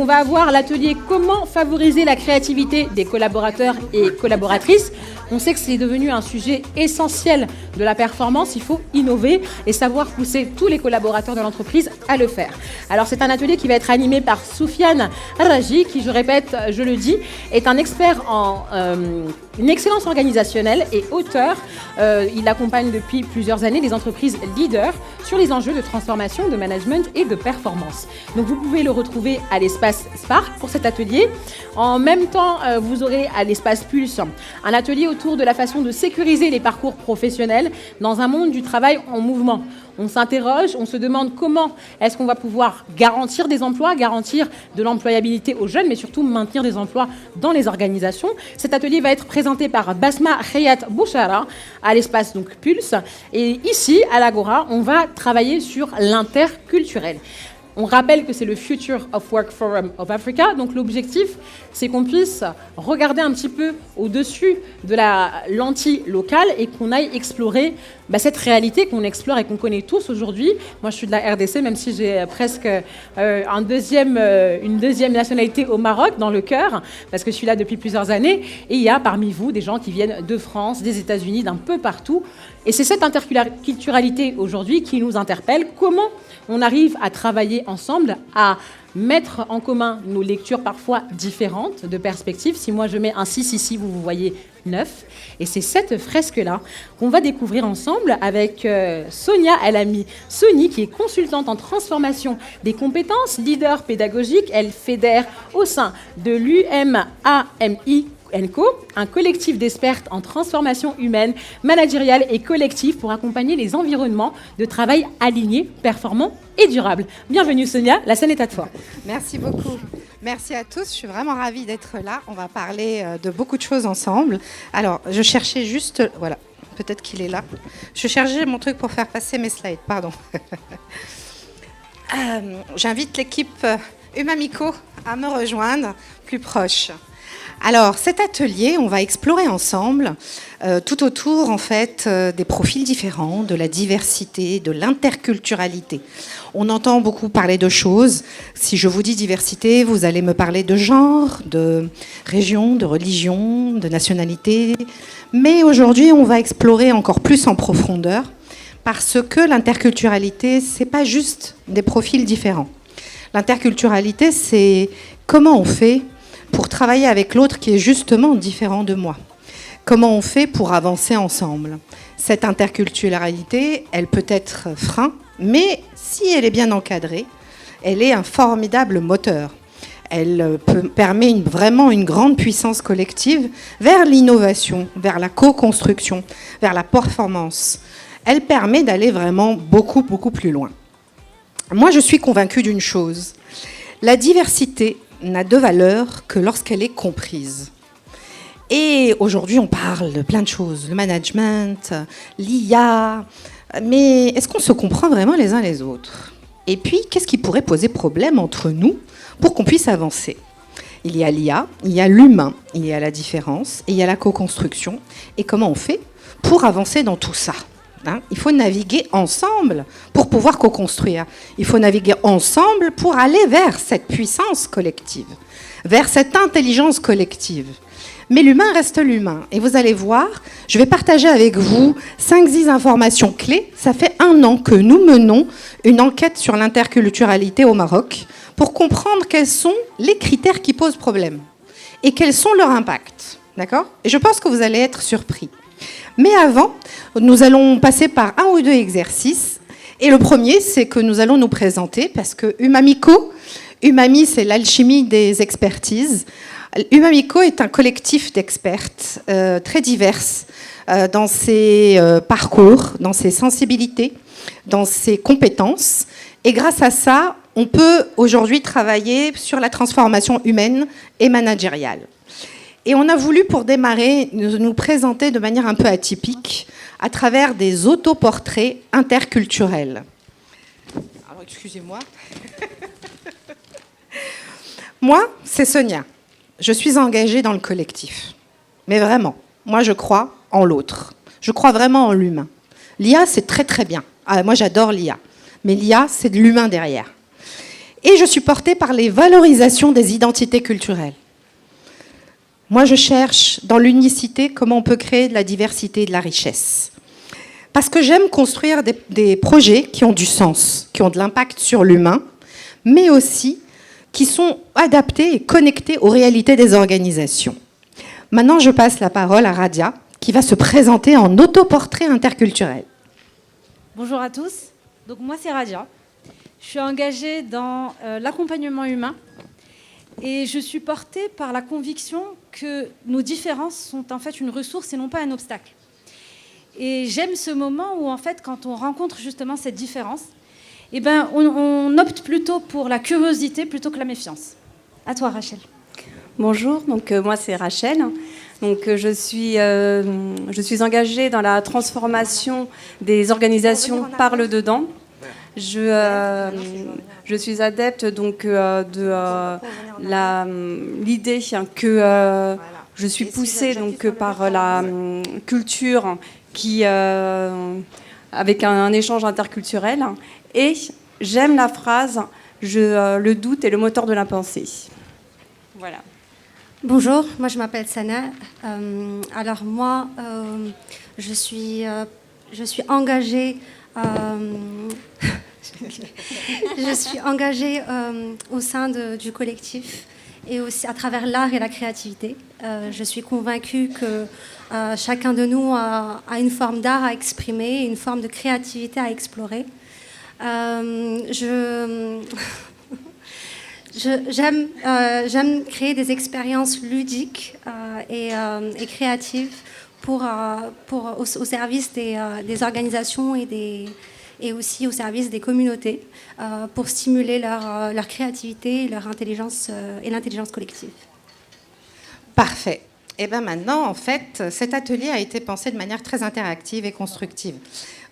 on va avoir l'atelier comment favoriser la créativité des collaborateurs et collaboratrices. On sait que c'est devenu un sujet essentiel de la performance. Il faut innover et savoir pousser tous les collaborateurs de l'entreprise à le faire. Alors c'est un atelier qui va être animé par Soufiane Raji, qui, je répète, je le dis, est un expert en une excellence organisationnelle et auteur. Il accompagne depuis plusieurs années les entreprises leaders sur les enjeux de transformation, de management et de performance. Donc vous pouvez le retrouver à l'espace Spark pour cet atelier. En même temps, vous aurez à l'espace Pulse un atelier autour de la façon de sécuriser les parcours professionnels dans un monde du travail en mouvement. On s'interroge, on se demande comment est-ce qu'on va pouvoir garantir des emplois, garantir de l'employabilité aux jeunes, mais surtout maintenir des emplois dans les organisations. Cet atelier va être présenté par Basma Khayat Bouchara à l'espace donc Pulse. Et ici, à l'Agora, on va travailler sur l'interculturel. On rappelle que c'est le Future of Work Forum of Africa. Donc l'objectif, c'est qu'on puisse regarder un petit peu au-dessus de la lentille locale et qu'on aille explorer cette réalité qu'on explore et qu'on connaît tous aujourd'hui. Moi, je suis de la RDC, même si j'ai presque une deuxième nationalité au Maroc dans le cœur, parce que je suis là depuis plusieurs années. Et il y a parmi vous des gens qui viennent de France, des États-Unis, d'un peu partout. Et c'est cette interculturalité aujourd'hui qui nous interpelle. Comment on arrive à travailler ensemble, à mettre en commun nos lectures parfois différentes de perspectives. Si moi je mets un 6 ici, vous voyez 9. Et c'est cette fresque-là qu'on va découvrir ensemble avec Sonia Elami Soni, qui est consultante en transformation des compétences, leader pédagogique. Elle fédère au sein de l'UMAMI ENCO, un collectif d'experts en transformation humaine, managériale et collective pour accompagner les environnements de travail alignés, performants et durables. Bienvenue Sonia, la scène est à toi. Merci beaucoup. Merci à tous, je suis vraiment ravie d'être là. On va parler de beaucoup de choses ensemble. Alors, je cherchais juste... Voilà, peut-être qu'il est là. Je cherchais mon truc pour faire passer mes slides, pardon. J'invite l'équipe Umamico à me rejoindre plus proche. Alors, cet atelier, on va explorer ensemble tout autour, en fait, des profils différents, de la diversité, de l'interculturalité. On entend beaucoup parler de choses. Si je vous dis diversité, vous allez me parler de genre, de région, de religion, de nationalité. Mais aujourd'hui, on va explorer encore plus en profondeur, parce que l'interculturalité, c'est pas juste des profils différents. L'interculturalité, c'est comment on fait pour travailler avec l'autre qui est justement différent de moi. Comment on fait pour avancer ensemble? Cette interculturalité, elle peut être frein, mais si elle est bien encadrée, elle est un formidable moteur. Elle permet vraiment une grande puissance collective vers l'innovation, vers la co-construction, vers la performance. Elle permet d'aller vraiment beaucoup, beaucoup plus loin. Moi, je suis convaincue d'une chose. La diversité n'a de valeur que lorsqu'elle est comprise. Et aujourd'hui, on parle de plein de choses, le management, l'IA, mais est-ce qu'on se comprend vraiment les uns les autres? Et puis, qu'est-ce qui pourrait poser problème entre nous pour qu'on puisse avancer? Il y a l'IA, il y a l'humain, il y a la différence, et il y a la co-construction. Et comment on fait pour avancer dans tout ça? Il faut naviguer ensemble pour pouvoir co-construire. Il faut naviguer ensemble pour aller vers cette puissance collective, vers cette intelligence collective. Mais l'humain reste l'humain. Et vous allez voir, je vais partager avec vous 5-10 informations clés. Ça fait 1 an que nous menons une enquête sur l'interculturalité au Maroc pour comprendre quels sont les critères qui posent problème et quels sont leurs impacts. D'accord ? Et je pense que vous allez être surpris. Mais avant, nous allons passer par 1 ou 2 exercices. Et le premier, c'est que nous allons nous présenter, parce que Umamico, Umami, c'est l'alchimie des expertises. Umamico est un collectif d'expertes très diverses dans ses parcours, dans ses sensibilités, dans ses compétences. Et grâce à ça, on peut aujourd'hui travailler sur la transformation humaine et managériale. Et on a voulu, pour démarrer, nous présenter de manière un peu atypique à travers des autoportraits interculturels. Alors, excusez-moi. Moi, c'est Sonia. Je suis engagée dans le collectif. Mais vraiment, moi, je crois en l'autre. Je crois vraiment en l'humain. L'IA, c'est très, très bien. Moi, j'adore l'IA. Mais l'IA, c'est de l'humain derrière. Et je suis portée par les valorisations des identités culturelles. Moi, je cherche dans l'unicité comment on peut créer de la diversité et de la richesse. Parce que j'aime construire des projets qui ont du sens, qui ont de l'impact sur l'humain, mais aussi qui sont adaptés et connectés aux réalités des organisations. Maintenant, je passe la parole à Radia, qui va se présenter en autoportrait interculturel. Bonjour à tous. Donc moi, c'est Radia. Je suis engagée dans l'accompagnement humain et je suis portée par la conviction que nos différences sont en fait une ressource et non pas un obstacle. Et j'aime ce moment où, en fait, quand on rencontre justement cette différence, eh ben, on opte plutôt pour la curiosité plutôt que la méfiance. À toi, Rachel. Bonjour, donc moi c'est Rachel. Donc je suis engagée dans la transformation des organisations par le dedans. Je suis adepte donc de l'idée que je suis poussée donc par la culture qui avec un échange interculturel, et j'aime la phrase le doute est le moteur de la pensée. Voilà. Bonjour, moi je m'appelle Sana. Alors moi, je suis engagée. Je suis engagée au sein du collectif et aussi à travers l'art et la créativité. Je suis convaincue que chacun de nous a une forme d'art à exprimer, une forme de créativité à explorer. J'aime créer des expériences ludiques et créatives au service des organisations et aussi au service des communautés pour stimuler leur créativité, leur intelligence et l'intelligence collective. Parfait. Et bien maintenant, en fait, cet atelier a été pensé de manière très interactive et constructive.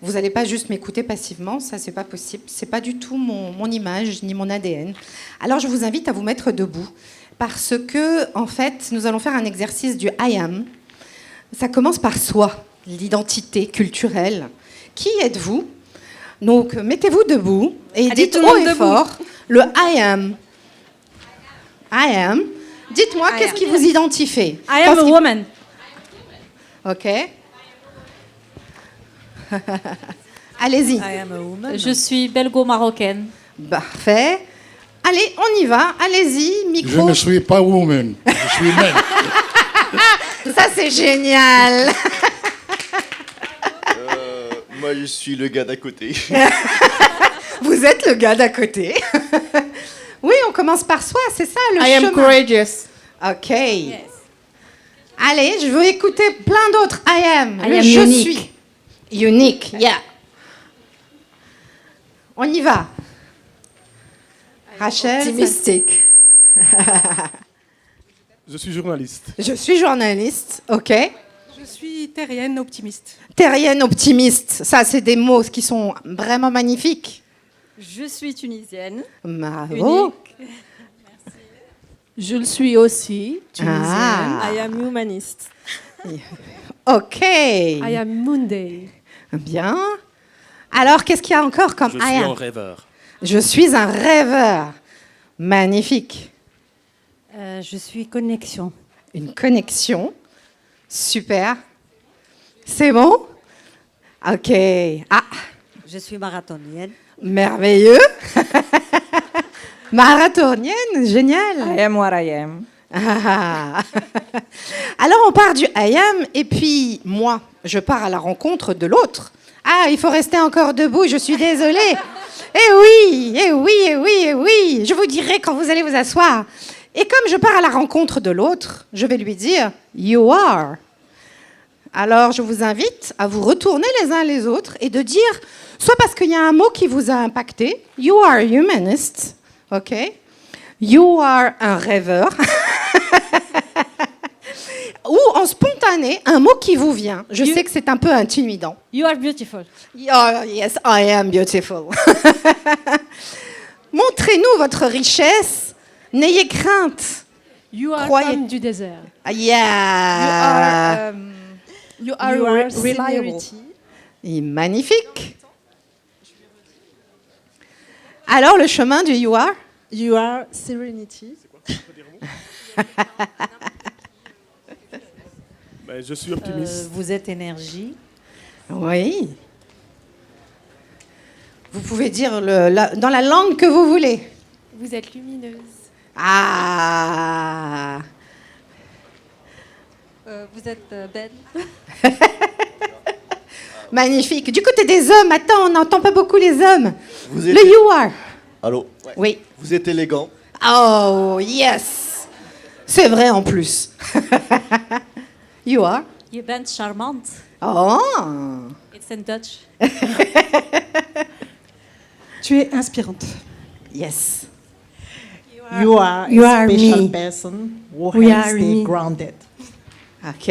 Vous n'allez pas juste m'écouter passivement, ça c'est pas possible. C'est pas du tout mon image ni mon ADN. Alors je vous invite à vous mettre debout parce que, en fait, nous allons faire un exercice du I am. Ça commence par soi, l'identité culturelle. Qui êtes-vous? Donc mettez-vous debout et dites haut et fort le I am. I am. Dites-moi, qu'est-ce qui vous identifie? I am a woman. Ok. Allez-y. I am a woman. Je suis belgo-marocaine. Parfait. Allez, on y va. Allez-y, micro. Je ne suis pas woman, je suis man. Ça, c'est génial. Moi, je suis le gars d'à côté. Vous êtes le gars d'à côté. Oui, on commence par soi, c'est ça le chemin. I am courageous. Ok. Yes. Allez, je veux écouter plein d'autres I am. I am je unique. suis. Unique, yeah. On y va. Rachel. Optimistique. Je suis journaliste. Je suis journaliste, ok. Je suis terrienne optimiste. Terrienne optimiste. Ça, c'est des mots qui sont vraiment magnifiques. Je suis tunisienne. Bravo. Je le suis aussi, tunisienne. Ah. I am humaniste. Ok. I am Monday. Bien. Alors, qu'est-ce qu'il y a encore comme Je I suis am? un rêveur. Je suis un rêveur. Magnifique. Je suis connexion. Une connexion. Super. C'est bon? Ok. Ah, Je suis marathonienne. merveilleux. Marathonienne, génial. I am what I am. Ah. Alors, on part du I am, et puis moi, je pars à la rencontre de l'autre. Ah, il faut rester encore debout, je suis désolée. Eh oui, eh oui, eh oui, eh oui. Je vous dirai quand vous allez vous asseoir. Et comme je pars à la rencontre de l'autre, je vais lui dire « You are ». Alors, je vous invite à vous retourner les uns les autres et de dire, soit parce qu'il y a un mot qui vous a impacté, « You are humanist », ok ? « You are un rêveur ». Ou en spontané, un mot qui vous vient. Je sais que c'est un peu intimidant. You are beautiful. Oh, yes, I am beautiful. Montrez-nous votre richesse. N'ayez crainte. You are Croyez- femme du désert. Yeah. You are reliable. Magnifique. Alors, le chemin du you are? You are serenity. Ben, je suis optimiste. Vous êtes énergie. Oui. Vous pouvez dire dans la langue que vous voulez. Vous êtes lumineuse. Ah. Vous êtes belle. Magnifique. Du côté des hommes, attends, on n'entend pas beaucoup les hommes. Vous Le you are. Allô? Oui. Vous êtes élégant. Oh, yes. C'est vrai en plus. You are. Je bent charmant. Oh. It's in Dutch. Tu es inspirante. Yes. You are You a are special me. person who We has are stay me. grounded. OK.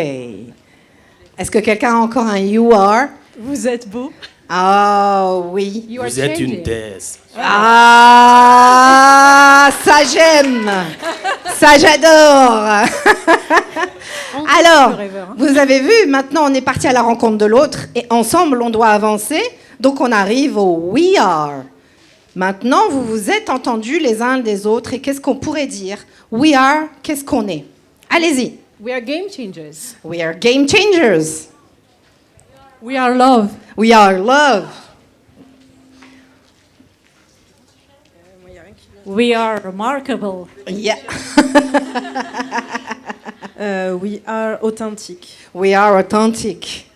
Est-ce que quelqu'un a encore un you are? Vous êtes beau. Oh, oui. You are changing. déesse. Ah, ça j'aime. Ça j'adore. Alors, vous avez vu, maintenant on est parti à la rencontre de l'autre et ensemble on doit avancer. Donc on arrive au we are. Maintenant, vous vous êtes entendus les uns des autres et qu'est-ce qu'on pourrait dire? We are, qu'est-ce qu'on est? Allez-y. We are game changers. We are game changers. We are love. We are love. We are remarkable. Yeah. We are authentique. We are authentic.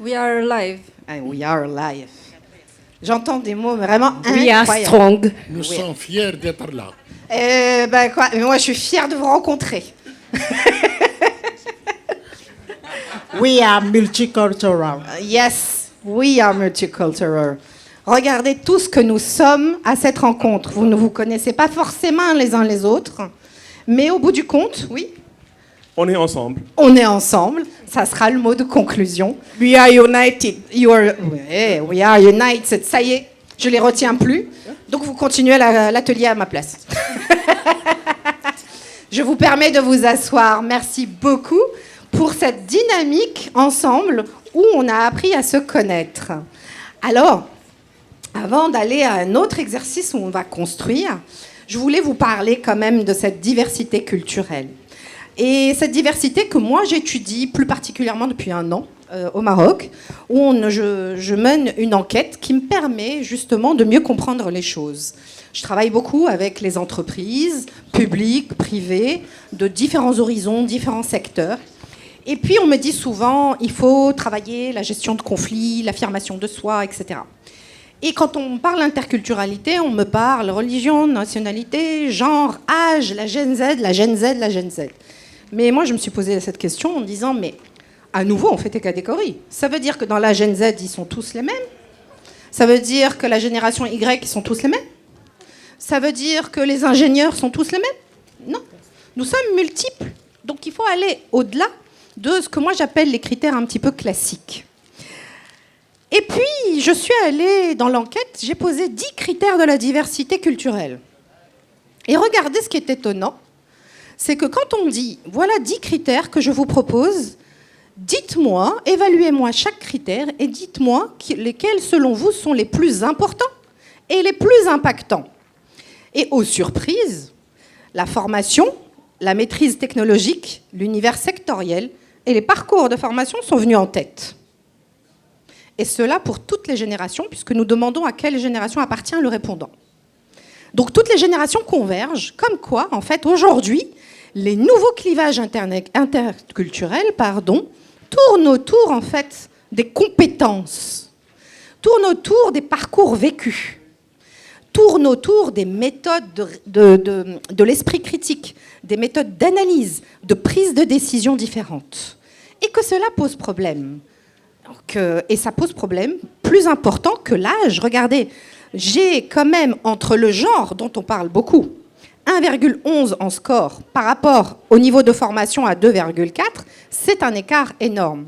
We are alive. And we are alive. J'entends des mots vraiment We are incroyables. strong. Nous sommes fiers d'être là. Ben quoi, mais moi je suis fière de vous rencontrer. We are multicultural. Yes, we are multicultural. Regardez tout ce que nous sommes à cette rencontre. Vous ne vous connaissez pas forcément les uns les autres, mais au bout du compte, oui, On est ensemble. on est ensemble. Ça sera le mot de conclusion. We are united. Ouais, we are united. Ça y est, je les retiens plus. Donc vous continuez l'atelier à ma place. Je vous permets de vous asseoir. Merci beaucoup pour cette dynamique ensemble où on a appris à se connaître. Alors, avant d'aller à un autre exercice où on va construire, je voulais vous parler quand même de cette diversité culturelle. Et cette diversité que moi j'étudie plus particulièrement depuis 1 an au Maroc, où je mène une enquête qui me permet justement de mieux comprendre les choses. Je travaille beaucoup avec les entreprises, publiques, privées, de différents horizons, différents secteurs. Et puis on me dit souvent, il faut travailler la gestion de conflits, l'affirmation de soi, etc. Et quand on parle interculturalité, on me parle religion, nationalité, genre, âge, la Gen Z, la Gen Z, la Gen Z. Mais moi, je me suis posé cette question en me disant, mais à nouveau, on fait des catégories. Ça veut dire que dans la Gen Z, ils sont tous les mêmes? Ça veut dire que la génération Y, ils sont tous les mêmes? Ça veut dire que les ingénieurs sont tous les mêmes? Non. Nous sommes multiples. Donc il faut aller au-delà de ce que moi j'appelle les critères un petit peu classiques. Et puis, je suis allée dans l'enquête, j'ai posé 10 critères de la diversité culturelle. Et regardez ce qui est étonnant, c'est que quand on dit, voilà 10 critères que je vous propose, dites-moi, évaluez-moi chaque critère et dites-moi lesquels, selon vous, sont les plus importants et les plus impactants. Et aux surprises, la formation, la maîtrise technologique, l'univers sectoriel et les parcours de formation sont venus en tête. Et cela pour toutes les générations, puisque nous demandons à quelle génération appartient le répondant. Donc toutes les générations convergent, comme quoi, en fait, aujourd'hui, les nouveaux clivages interculturels, tournent autour, en fait, des compétences, tournent autour des parcours vécus, tournent autour des méthodes de l'esprit critique, des méthodes d'analyse, de prise de décision différentes. Et que cela pose problème. Et ça pose problème plus important que l'âge. Regardez, j'ai quand même entre le genre, dont on parle beaucoup, 1,11 en score par rapport au niveau de formation à 2,4, c'est un écart énorme.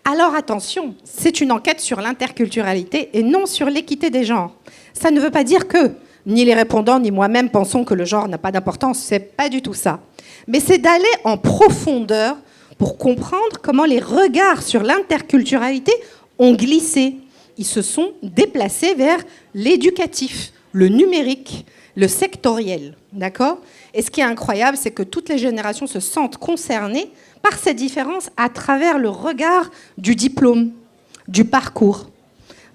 Alors attention, c'est une enquête sur l'interculturalité et non sur l'équité des genres. Ça ne veut pas dire que ni les répondants ni moi-même pensons que le genre n'a pas d'importance, c'est pas du tout ça. Mais c'est d'aller en profondeur pour comprendre comment les regards sur l'interculturalité ont glissé. Ils se sont déplacés vers l'éducatif, le numérique, le sectoriel. D'accord ? Et ce qui est incroyable, c'est que toutes les générations se sentent concernées par ces différences à travers le regard du diplôme, du parcours.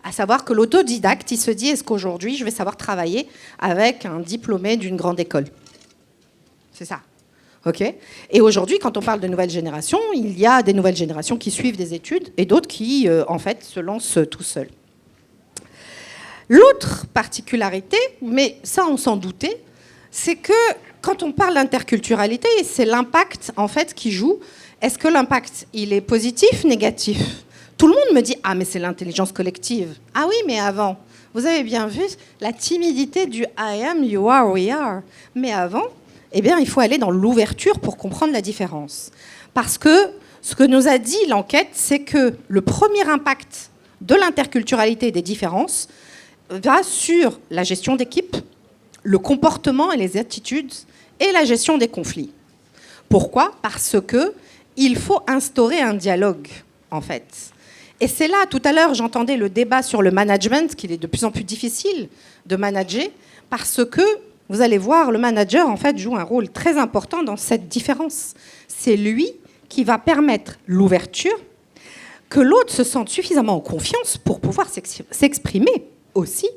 À savoir que l'autodidacte, il se dit, est-ce qu'aujourd'hui, je vais savoir travailler avec un diplômé d'une grande école ? C'est ça. OK ? Et aujourd'hui, quand on parle de nouvelles générations, il y a des nouvelles générations qui suivent des études et d'autres qui, en fait, se lancent tout seuls. L'autre particularité, mais ça, on s'en doutait, c'est que quand on parle d'interculturalité, c'est l'impact, en fait, qui joue. Est-ce que l'impact, il est positif, négatif ? Tout le monde me dit « Ah, mais c'est l'intelligence collective. » Ah oui, mais avant, vous avez bien vu la timidité du « I am, you are, we are ». Mais avant, eh bien, il faut aller dans l'ouverture pour comprendre la différence. Parce que ce que nous a dit l'enquête, c'est que le premier impact de l'interculturalité et des différences va sur la gestion d'équipe, le comportement et les attitudes et la gestion des conflits. Pourquoi ? Parce qu'il faut instaurer un dialogue, en fait. Et c'est là, tout à l'heure, j'entendais le débat sur le management, qu'il est de plus en plus difficile de manager, parce que, vous allez voir, le manager, en fait, joue un rôle très important dans cette différence. C'est lui qui va permettre l'ouverture, que l'autre se sente suffisamment en confiance pour pouvoir s'exprimer aussi,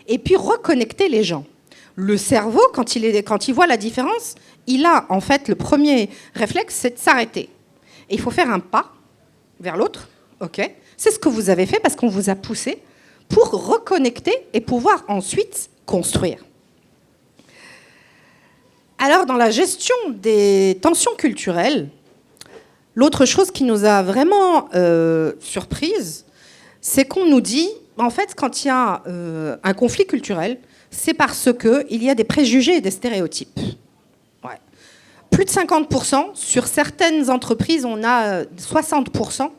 et puis reconnecter les gens. Le cerveau, quand il voit la différence, il a, en fait, le premier réflexe, c'est de s'arrêter. Et il faut faire un pas vers l'autre. Okay. C'est ce que vous avez fait parce qu'on vous a poussé pour reconnecter et pouvoir ensuite construire. Alors, dans la gestion des tensions culturelles, l'autre chose qui nous a vraiment surprise, c'est qu'on nous dit, en fait, quand il y a un conflit culturel, c'est parce qu'il y a des préjugés et des stéréotypes. Ouais. Plus de 50%, sur certaines entreprises, on a 60%,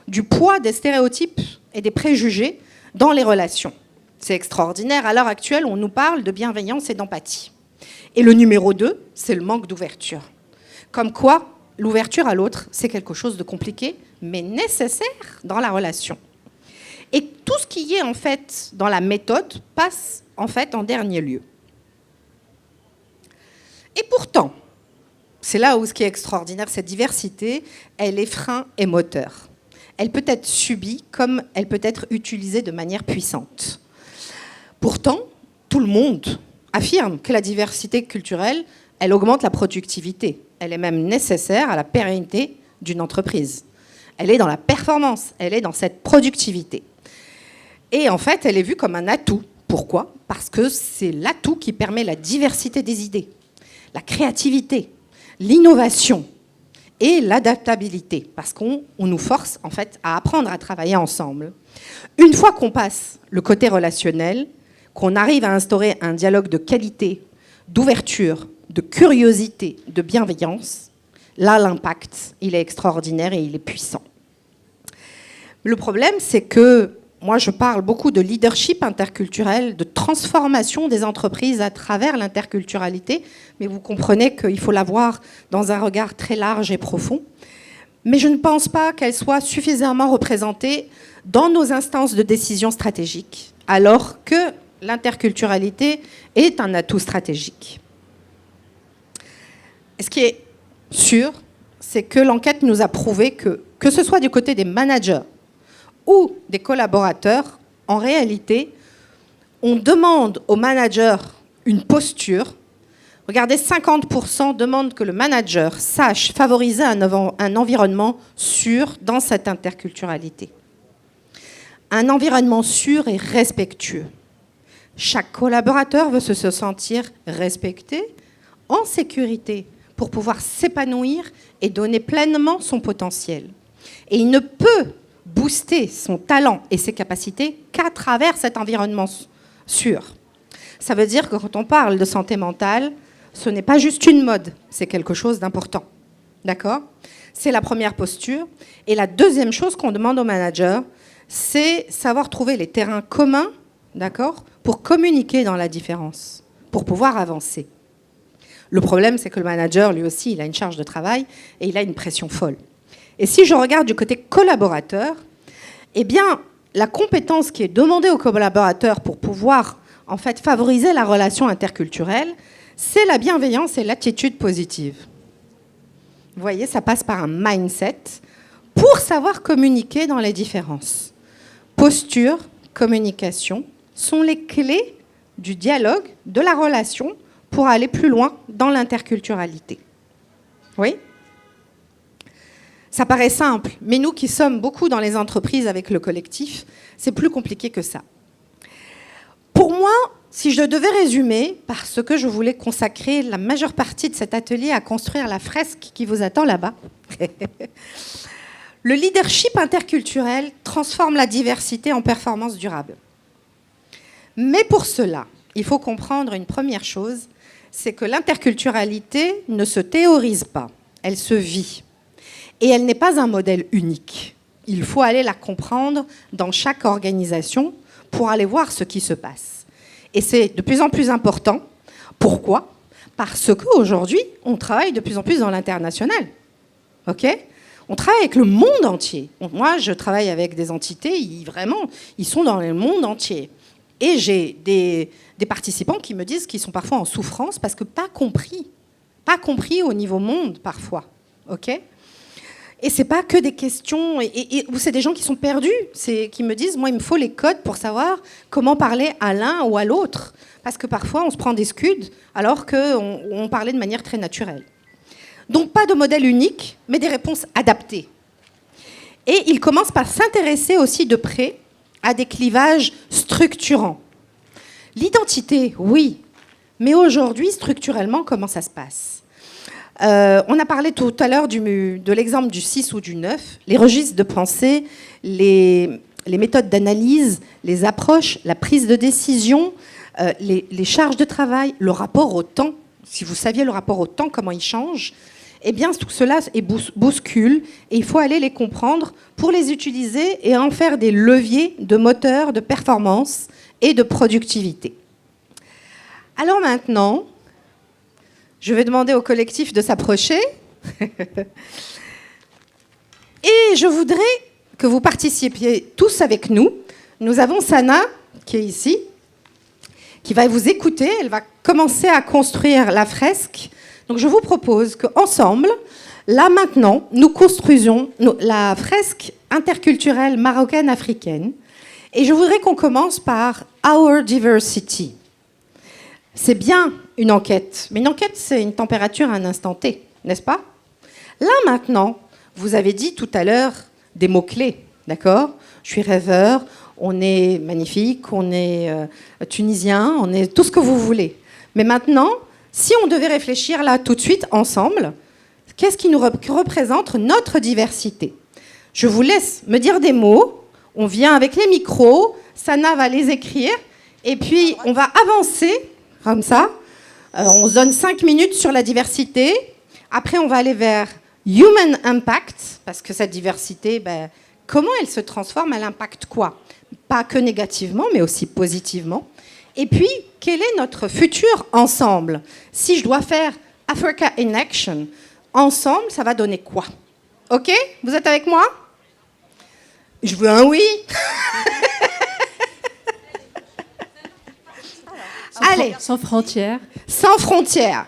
du poids des stéréotypes et des préjugés dans les relations. C'est extraordinaire. À l'heure actuelle, on nous parle de bienveillance et d'empathie. Et le numéro 2, c'est le manque d'ouverture. Comme quoi, l'ouverture à l'autre, c'est quelque chose de compliqué, mais nécessaire dans la relation. Et tout ce qui est en fait dans la méthode passe en fait en dernier lieu. Et pourtant, c'est là où ce qui est extraordinaire, cette diversité, elle est frein et moteur. Elle peut être subie comme elle peut être utilisée de manière puissante. Pourtant, tout le monde affirme que la diversité culturelle, elle augmente la productivité. Elle est même nécessaire à la pérennité d'une entreprise. Elle est dans la performance, elle est dans cette productivité. Et en fait, elle est vue comme un atout. Pourquoi ? Parce que c'est l'atout qui permet la diversité des idées, la créativité, l'innovation et l'adaptabilité, parce qu'on nous force en fait à apprendre à travailler ensemble. Une fois qu'on passe le côté relationnel, qu'on arrive à instaurer un dialogue de qualité, d'ouverture, de curiosité, de bienveillance, là l'impact, il est extraordinaire et il est puissant. Le problème, c'est que moi je parle beaucoup de leadership interculturel, de transformation des entreprises à travers l'interculturalité, mais vous comprenez qu'il faut l'avoir dans un regard très large et profond. Mais je ne pense pas qu'elle soit suffisamment représentée dans nos instances de décision stratégique, alors que l'interculturalité est un atout stratégique. Et ce qui est sûr, c'est que l'enquête nous a prouvé que ce soit du côté des managers ou des collaborateurs, en réalité, on demande aux managers une posture. Regardez, 50% demandent que le manager sache favoriser un environnement sûr dans cette interculturalité. Un environnement sûr et respectueux. Chaque collaborateur veut se sentir respecté, en sécurité, pour pouvoir s'épanouir et donner pleinement son potentiel. Et il ne peut booster son talent et ses capacités qu'à travers cet environnement sûr. Ça veut dire que quand on parle de santé mentale, ce n'est pas juste une mode, c'est quelque chose d'important. D'accord ? C'est la première posture. Et la deuxième chose qu'on demande aux managers, c'est savoir trouver les terrains communs, d'accord, pour communiquer dans la différence, pour pouvoir avancer. Le problème, c'est que le manager, lui aussi, il a une charge de travail et il a une pression folle. Et si je regarde du côté collaborateur, eh bien, la compétence qui est demandée aux collaborateurs pour pouvoir en fait, favoriser la relation interculturelle, c'est la bienveillance et l'attitude positive. Vous voyez, ça passe par un mindset pour savoir communiquer dans les différences. Posture, communication sont les clés du dialogue, de la relation, pour aller plus loin dans l'interculturalité. Oui ? Ça paraît simple, mais nous qui sommes beaucoup dans les entreprises avec le collectif, c'est plus compliqué que ça. Pour moi, si je devais résumer, parce que je voulais consacrer la majeure partie de cet atelier à construire la fresque qui vous attend là-bas, le leadership interculturel transforme la diversité en performance durable. Mais pour cela, il faut comprendre une première chose, c'est que l'interculturalité ne se théorise pas, elle se vit. Et elle n'est pas un modèle unique. Il faut aller la comprendre dans chaque organisation pour aller voir ce qui se passe. Et c'est de plus en plus important. Pourquoi ? Parce qu'aujourd'hui, on travaille de plus en plus dans l'international. OK ? On travaille avec le monde entier. Moi, je travaille avec des entités, ils sont dans le monde entier. Et j'ai des participants qui me disent qu'ils sont parfois en souffrance parce que pas compris au niveau monde parfois. OK ? Et c'est pas que des questions, ou c'est des gens qui sont perdus, qui me disent, moi, il me faut les codes pour savoir comment parler à l'un ou à l'autre. Parce que parfois, on se prend des scuds alors qu'on parlait de manière très naturelle. Donc, pas de modèle unique, mais des réponses adaptées. Et il commence par s'intéresser aussi de près à des clivages structurants. L'identité, oui, mais aujourd'hui, structurellement, comment ça se passe ? On a parlé tout à l'heure de l'exemple du 6 ou du 9, les registres de pensée, les méthodes d'analyse, les approches, la prise de décision, les charges de travail, le rapport au temps. Si vous saviez le rapport au temps, comment il change, eh bien tout cela bouscule et il faut aller les comprendre pour les utiliser et en faire des leviers de moteur, de performance et de productivité. Alors maintenant, je vais demander au collectif de s'approcher. Et je voudrais que vous participiez tous avec nous. Nous avons Sana, qui est ici, qui va vous écouter. Elle va commencer à construire la fresque. Donc je vous propose qu'ensemble, là maintenant, nous construisions la fresque interculturelle marocaine-africaine. Et je voudrais qu'on commence par Our Diversity. C'est bien une enquête, mais une enquête, c'est une température à un instant T, n'est-ce pas ? Là, maintenant, vous avez dit tout à l'heure des mots-clés, d'accord ? Je suis rêveur, on est magnifique, on est tunisien, on est tout ce que vous voulez. Mais maintenant, si on devait réfléchir là tout de suite, ensemble, qu'est-ce qui nous représente notre diversité ? Je vous laisse me dire des mots, on vient avec les micros, Sana va les écrire, et puis on va avancer comme ça. On se donne 5 minutes sur la diversité. Après, on va aller vers Human Impact, parce que cette diversité, comment elle se transforme, elle impacte quoi ? Pas que négativement, mais aussi positivement. Et puis, quel est notre futur ensemble ? Si je dois faire Africa in Action, ensemble, ça va donner quoi ? OK ? Vous êtes avec moi ? Je veux un oui. Allez. Sans frontières. Sans frontières.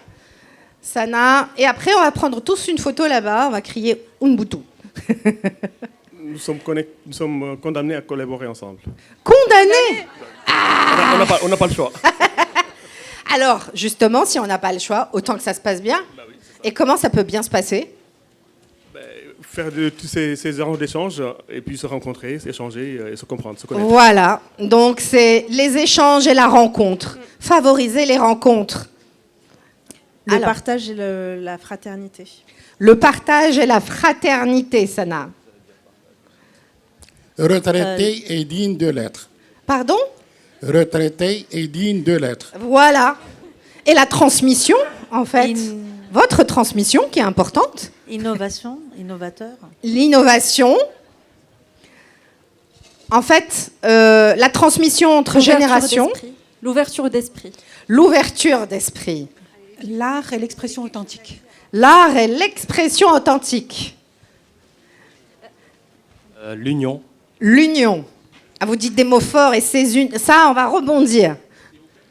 Sana. Et après, on va prendre tous une photo là-bas. On va crier Ubuntu. Nous sommes condamnés à collaborer ensemble. Condamnés ? On n'a pas le choix. Alors, justement, si on n'a pas le choix, autant que ça se passe bien. Bah oui, et comment ça peut bien se passer ? Faire de tous ces échanges d'échanges et puis se rencontrer, s'échanger et se comprendre, se connaître. Voilà. Donc, c'est les échanges et la rencontre. Favoriser les rencontres. Le partage et la fraternité. Le partage et la fraternité, Sana. Retraité et digne de l'être. Pardon ? Retraité et digne de l'être. Voilà. Et la transmission, en fait. Votre transmission qui est importante. Innovation, innovateur. L'innovation. En fait, la transmission entre générations. L'ouverture d'esprit. L'ouverture d'esprit. L'art et l'expression authentique. L'art et l'expression authentique. L'union. L'union. Ah, vous dites des mots forts et ça, on va rebondir.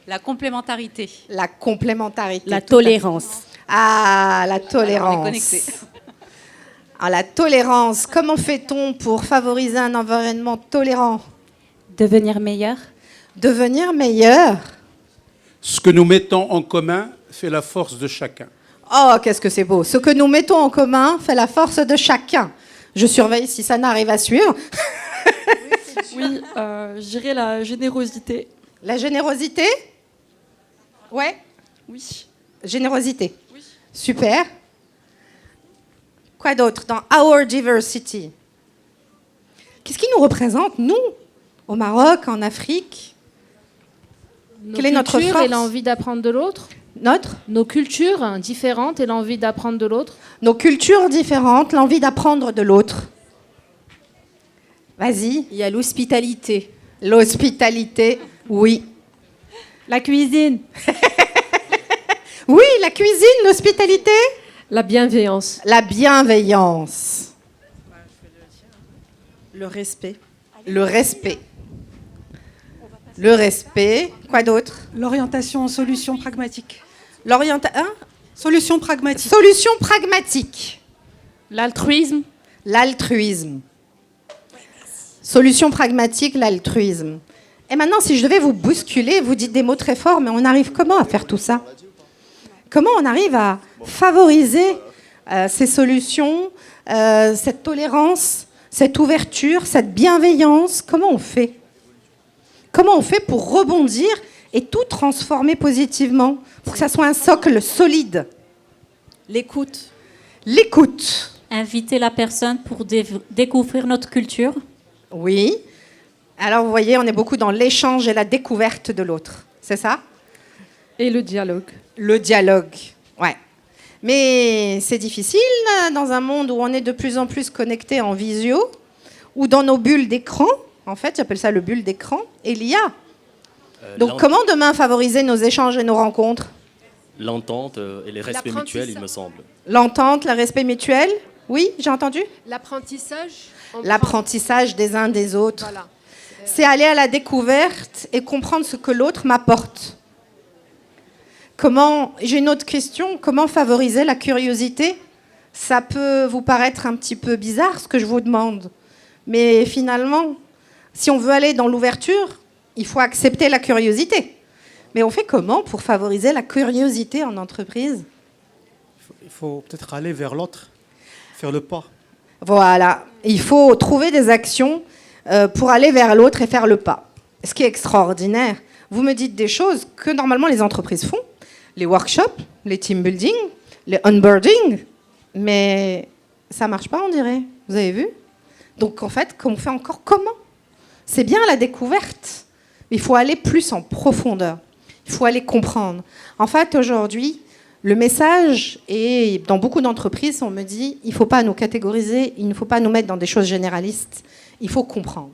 La complémentarité. La complémentarité. La tolérance. Ah, la tolérance. Alors, on est connectés. Ah, la tolérance. Comment fait-on pour favoriser un environnement tolérant? Devenir meilleur. Devenir meilleur. Ce que nous mettons en commun fait la force de chacun. Oh, qu'est-ce que c'est beau. Ce que nous mettons en commun fait la force de chacun. Je surveille si ça n'arrive à suivre. Oui, je dirais la générosité. La générosité? Ouais? Oui. Générosité. Oui. Super. Quoi d'autre dans Our Diversity? Qu'est-ce qui nous représente, nous, au Maroc, en Afrique? Quelle est notre force? Et l'envie d'apprendre de l'autre. Nos cultures différentes et l'envie d'apprendre de l'autre. Nos cultures différentes, l'envie d'apprendre de l'autre. Vas-y. Il y a l'hospitalité. L'hospitalité, oui. La cuisine. Oui, la cuisine, l'hospitalité. La bienveillance. La bienveillance. Le respect. Le respect. Le respect. Quoi d'autre? L'orientation en solution pragmatique. Solution pragmatique. Solution pragmatique. L'altruisme. L'altruisme. Solution pragmatique, l'altruisme. Et maintenant, si je devais vous bousculer, vous dites des mots très forts, mais on arrive comment à faire tout ça? Comment on arrive à favoriser ces solutions, cette tolérance, cette ouverture, cette bienveillance? Comment on fait? Comment on fait pour rebondir et tout transformer positivement, pour que ça soit un socle solide? L'écoute. L'écoute. Inviter la personne pour découvrir notre culture. Oui. Alors, vous voyez, on est beaucoup dans l'échange et la découverte de l'autre. C'est ça? Et le dialogue. Le dialogue, ouais. Mais c'est difficile dans un monde où on est de plus en plus connecté en visio ou dans nos bulles d'écran. En fait, j'appelle ça le bulle d'écran et l'IA. Donc, comment demain favoriser nos échanges et nos rencontres? L'entente et les respects mutuels, il me semble. L'entente, le respect mutuel. Oui, j'ai entendu. L'apprentissage. L'apprentissage des uns des autres. Voilà. C'est aller à la découverte et comprendre ce que l'autre m'apporte. J'ai une autre question. Comment favoriser la curiosité? Ça peut vous paraître un petit peu bizarre, ce que je vous demande. Mais finalement, si on veut aller dans l'ouverture, il faut accepter la curiosité. Mais on fait comment pour favoriser la curiosité en entreprise? Il faut peut-être aller vers l'autre, faire le pas. Voilà. Il faut trouver des actions pour aller vers l'autre et faire le pas. Ce qui est extraordinaire. Vous me dites des choses que normalement les entreprises font. Les workshops, les team building, les onboarding. Mais ça ne marche pas, on dirait. Vous avez vu? Donc en fait, on fait encore comment? C'est bien la découverte. Il faut aller plus en profondeur. Il faut aller comprendre. En fait, aujourd'hui, le message, et dans beaucoup d'entreprises, on me dit, il ne faut pas nous catégoriser, il ne faut pas nous mettre dans des choses généralistes. Il faut comprendre.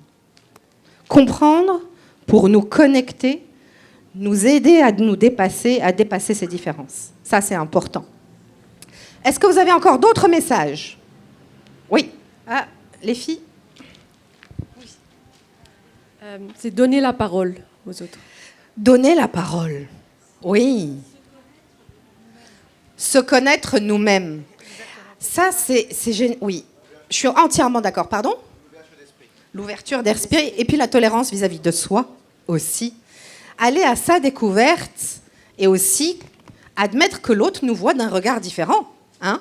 Comprendre pour nous connecter, nous aider à nous dépasser, à dépasser ces différences. Ça, c'est important. Est-ce que vous avez encore d'autres messages? Oui. Ah, les filles? C'est donner la parole aux autres. Donner la parole. Oui. Se connaître nous-mêmes. Ça, c'est oui. Je suis entièrement d'accord. Pardon? L'ouverture d'esprit. Et puis la tolérance vis-à-vis de soi aussi. Aller à sa découverte et aussi admettre que l'autre nous voit d'un regard différent. Hein?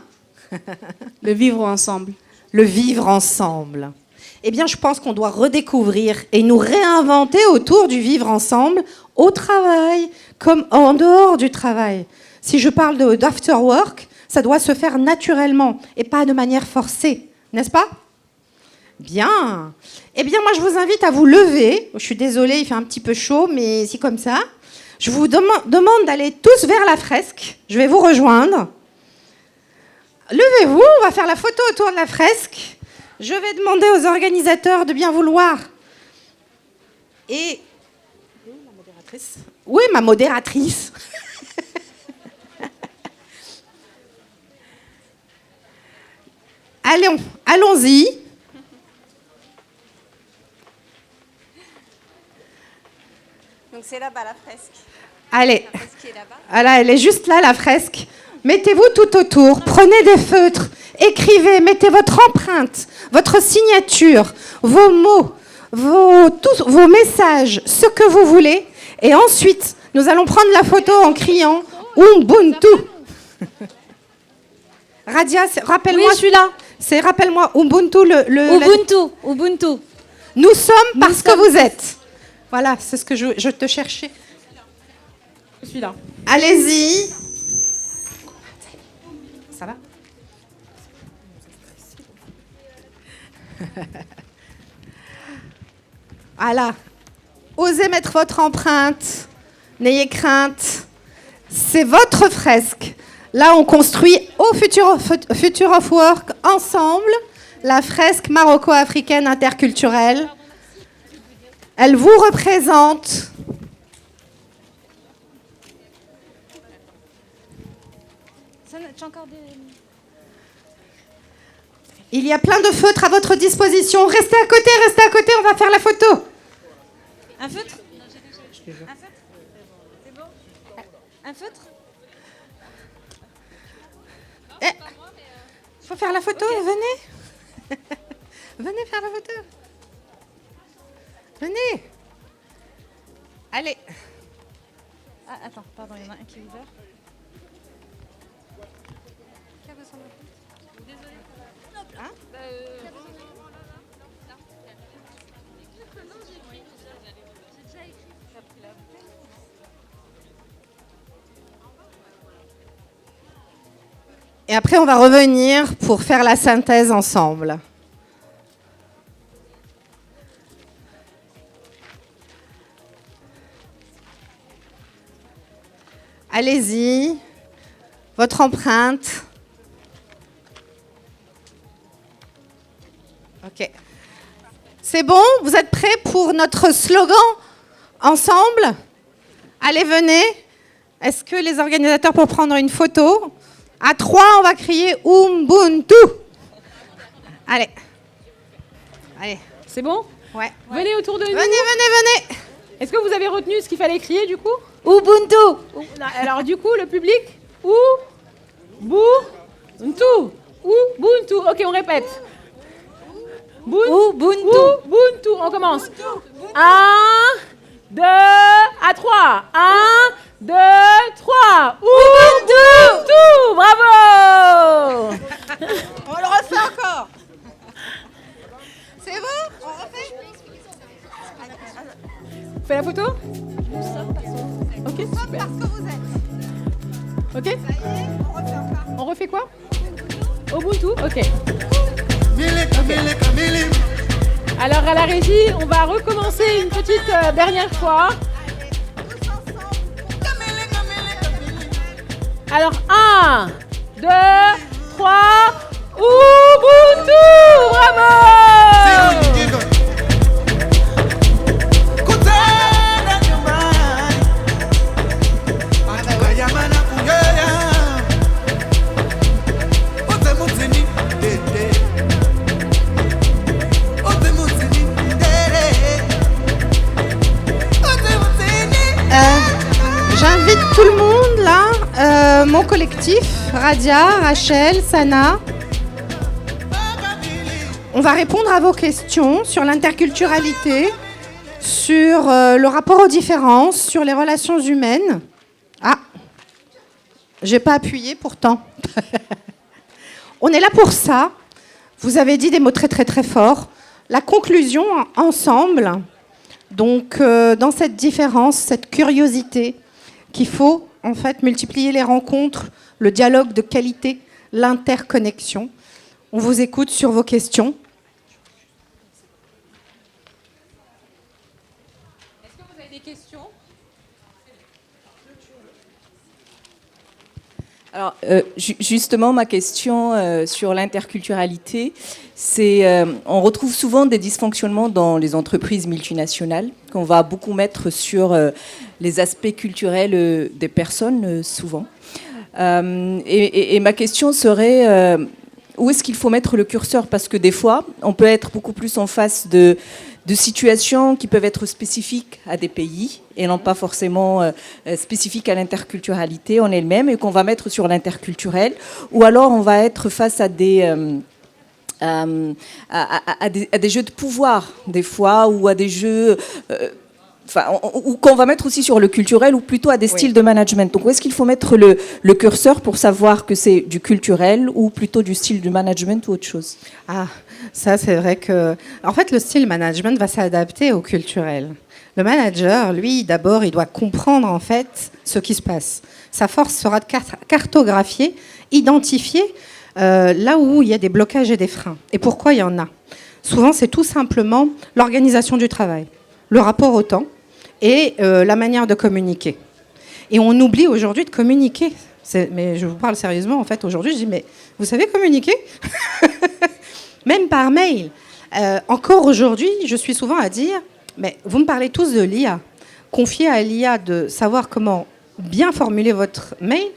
Le vivre ensemble. Le vivre ensemble. Eh bien, je pense qu'on doit redécouvrir et nous réinventer autour du vivre ensemble au travail, comme en dehors du travail. Si je parle d'after work, ça doit se faire naturellement et pas de manière forcée, n'est-ce pas? Bien. Eh bien, moi, je vous invite à vous lever. Je suis désolée, il fait un petit peu chaud, mais c'est comme ça. Je vous demande d'aller tous vers la fresque. Je vais vous rejoindre. Levez-vous, on va faire la photo autour de la fresque. Je vais demander aux organisateurs de bien vouloir. Et... La modératrice? Oui, ma modératrice. Allons-y. Donc c'est là-bas la fresque. Allez. Voilà, elle est juste là, la fresque. Mettez-vous tout autour, prenez des feutres, écrivez, mettez votre empreinte, votre signature, vos mots, vos messages, ce que vous voulez. Et ensuite, nous allons prendre la photo en criant Ubuntu. Radia, rappelle-moi. Oui, je suis là. Rappelle-moi, Ubuntu, Ubuntu. Nous sommes parce que vous êtes. Voilà, c'est ce que je te cherchais. Je suis là. Allez-y. Ça va? Voilà. Osez mettre votre empreinte. N'ayez crainte. C'est votre fresque. Là, on construit au Future of Work ensemble la fresque maroco-africaine interculturelle. Elle vous représente. Il y a plein de feutres à votre disposition. Restez à côté, on va faire la photo. Un feutre? Un feutre? C'est bon? Un feutre? Il faut faire la photo, okay. Venez. Venez faire la photo. Venez. Allez. Ah, attends, pardon, il y en a un qui est ouvert. Hein? Et après, on va revenir pour faire la synthèse ensemble. Allez-y, votre empreinte. Ok. C'est bon? Vous êtes prêts pour notre slogan ensemble? Allez, venez. Est-ce que les organisateurs peuvent prendre une photo? À 3, on va crier Ubuntu. Allez. Allez. C'est bon? Ouais. Venez autour de nous. Venez. Est-ce que vous avez retenu ce qu'il fallait crier du coup? Ubuntu. Alors du coup, le public? Ubuntu. Ubuntu. Ok, on répète. Ubuntu. On commence. 1, 2, à 3. 1, 2, 3. Ubuntu. Bravo. On le refait encore. C'est bon? On refait? Fais la photo? Ok, super. Parce que vous êtes. Ok? Ça y est, on refait encore. On refait quoi? Ubuntu? Ok. Alors à la régie, on va recommencer une petite dernière fois. Alors 1, 2, 3, Ubuntu! Bravo! J'invite tout le monde là, mon collectif, Radia, Rachel, Sana. On va répondre à vos questions sur l'interculturalité, sur le rapport aux différences, sur les relations humaines. Ah, j'ai pas appuyé pourtant. On est là pour ça. Vous avez dit des mots très très très forts. La conclusion ensemble. Donc dans cette différence, cette curiosité, qu'il faut en fait multiplier les rencontres, le dialogue de qualité, l'interconnexion. On vous écoute sur vos questions. Est-ce que vous avez des questions? Alors, justement, ma question sur l'interculturalité, c'est on retrouve souvent des dysfonctionnements dans les entreprises multinationales, qu'on va beaucoup mettre sur les aspects culturels des personnes, souvent. Et ma question serait, où est-ce qu'il faut mettre le curseur? Parce que des fois, on peut être beaucoup plus en face de situations qui peuvent être spécifiques à des pays et non pas forcément spécifiques à l'interculturalité en elle-même et qu'on va mettre sur l'interculturel, ou alors on va être face à des jeux de pouvoir des fois, ou à des jeux ou qu'on va mettre aussi sur le culturel, ou plutôt à des styles de management. Donc où est-ce qu'il faut mettre le curseur pour savoir que c'est du culturel ou plutôt du style du management ou autre chose? Ah, ça c'est vrai que... En fait, le style management va s'adapter au culturel. Le manager, lui, d'abord, il doit comprendre en fait ce qui se passe. Sa force sera de cartographier, identifier là où il y a des blocages et des freins. Et pourquoi il y en a? Souvent, c'est tout simplement l'organisation du travail, le rapport au temps et la manière de communiquer. Et on oublie aujourd'hui de communiquer. Mais je vous parle sérieusement, en fait, aujourd'hui, je dis, mais vous savez communiquer? Même par mail. Encore aujourd'hui, je suis souvent à dire, mais vous me parlez tous de l'IA. Confiez à l'IA de savoir comment bien formuler votre mail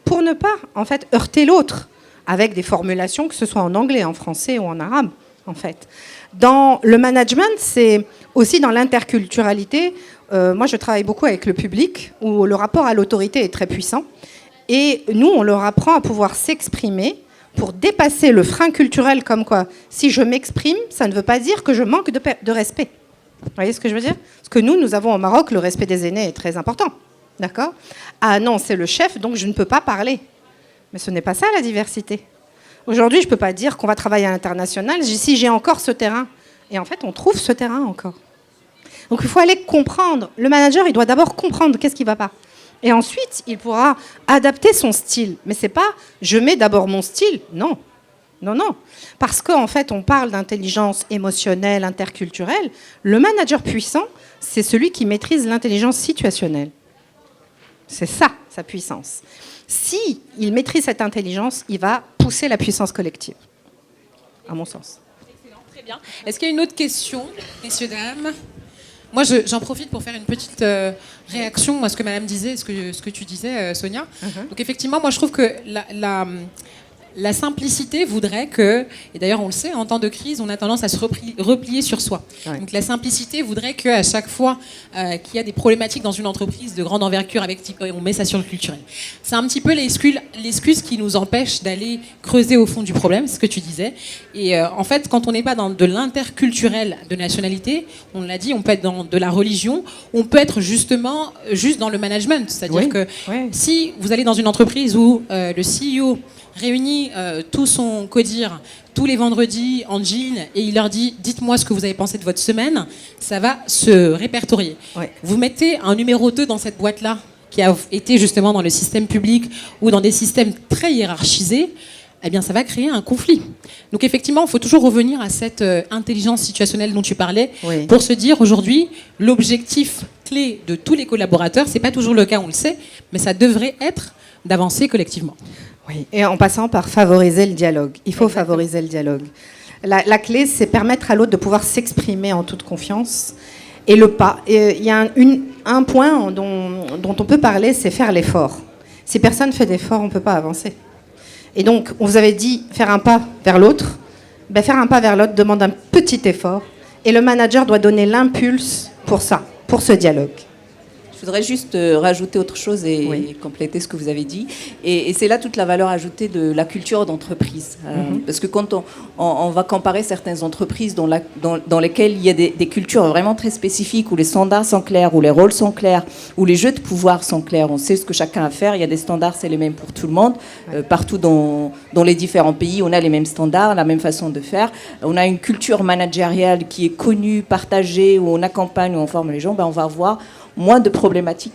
pour ne pas, en fait, heurter l'autre avec des formulations, que ce soit en anglais, en français ou en arabe, en fait. Dans le management, c'est aussi dans l'interculturalité. Moi, je travaille beaucoup avec le public, où le rapport à l'autorité est très puissant. Et nous, on leur apprend à pouvoir s'exprimer pour dépasser le frein culturel, comme quoi, si je m'exprime, ça ne veut pas dire que je manque de respect. Vous voyez ce que je veux dire? Parce que nous avons au Maroc, le respect des aînés est très important. D'accord? Ah non, c'est le chef, donc je ne peux pas parler. Mais ce n'est pas ça, la diversité. Aujourd'hui, je ne peux pas dire qu'on va travailler à l'international si j'ai encore ce terrain. Et en fait, on trouve ce terrain encore. Donc, il faut aller comprendre. Le manager, il doit d'abord comprendre qu'est-ce qui ne va pas. Et ensuite, il pourra adapter son style. Mais ce n'est pas « je mets d'abord mon style ». Non. Non, non. Parce qu'en fait, on parle d'intelligence émotionnelle, interculturelle. Le manager puissant, c'est celui qui maîtrise l'intelligence situationnelle. C'est ça, sa puissance. Si il maîtrise cette intelligence, il va pousser la puissance collective, à mon sens. Excellent, très bien. Est-ce qu'il y a une autre question, messieurs, dames? Moi, j'en profite pour faire une petite réaction à ce que Madame disait, ce que tu disais, Sonia. Donc effectivement, moi, je trouve que la simplicité voudrait que, et d'ailleurs on le sait, en temps de crise, on a tendance à se replier sur soi. Ouais. Donc la simplicité voudrait qu'à chaque fois qu'il y a des problématiques dans une entreprise de grande envergure, on met ça sur le culturel. C'est un petit peu l'excuse qui nous empêche d'aller creuser au fond du problème, c'est ce que tu disais. Et en fait, quand on n'est pas dans de l'interculturel de nationalité, on l'a dit, on peut être dans de la religion, on peut être justement juste dans le management. C'est-à-dire que si vous allez dans une entreprise où le CEO réunit tout son codir tous les vendredis en jean et il leur dit « dites-moi ce que vous avez pensé de votre semaine », ça va se répertorier. Ouais. Vous mettez un numéro 2 dans cette boîte-là qui a été justement dans le système public ou dans des systèmes très hiérarchisés, eh bien ça va créer un conflit. Donc effectivement, il faut toujours revenir à cette intelligence situationnelle dont tu parlais pour se dire aujourd'hui, l'objectif clé de tous les collaborateurs, c'est pas toujours le cas, on le sait, mais ça devrait être d'avancer collectivement. Oui, et en passant par favoriser le dialogue. Il faut favoriser le dialogue. La clé, c'est permettre à l'autre de pouvoir s'exprimer en toute confiance. Et le pas. Il y a un point dont on peut parler, c'est faire l'effort. Si personne ne fait d'effort, on ne peut pas avancer. Et donc, on vous avait dit faire un pas vers l'autre. Ben, faire un pas vers l'autre demande un petit effort. Et le manager doit donner l'impulse pour ça, pour ce dialogue. Je voudrais juste rajouter autre chose et compléter ce que vous avez dit. Et c'est là toute la valeur ajoutée de la culture d'entreprise. Parce que quand on va comparer certaines entreprises dans lesquelles il y a des cultures vraiment très spécifiques, où les standards sont clairs, où les rôles sont clairs, où les jeux de pouvoir sont clairs, on sait ce que chacun a à faire, il y a des standards, c'est les mêmes pour tout le monde. Partout dans les différents pays, on a les mêmes standards, la même façon de faire. On a une culture managériale qui est connue, partagée, où on accompagne, où on forme les gens, on va avoir moins de problématiques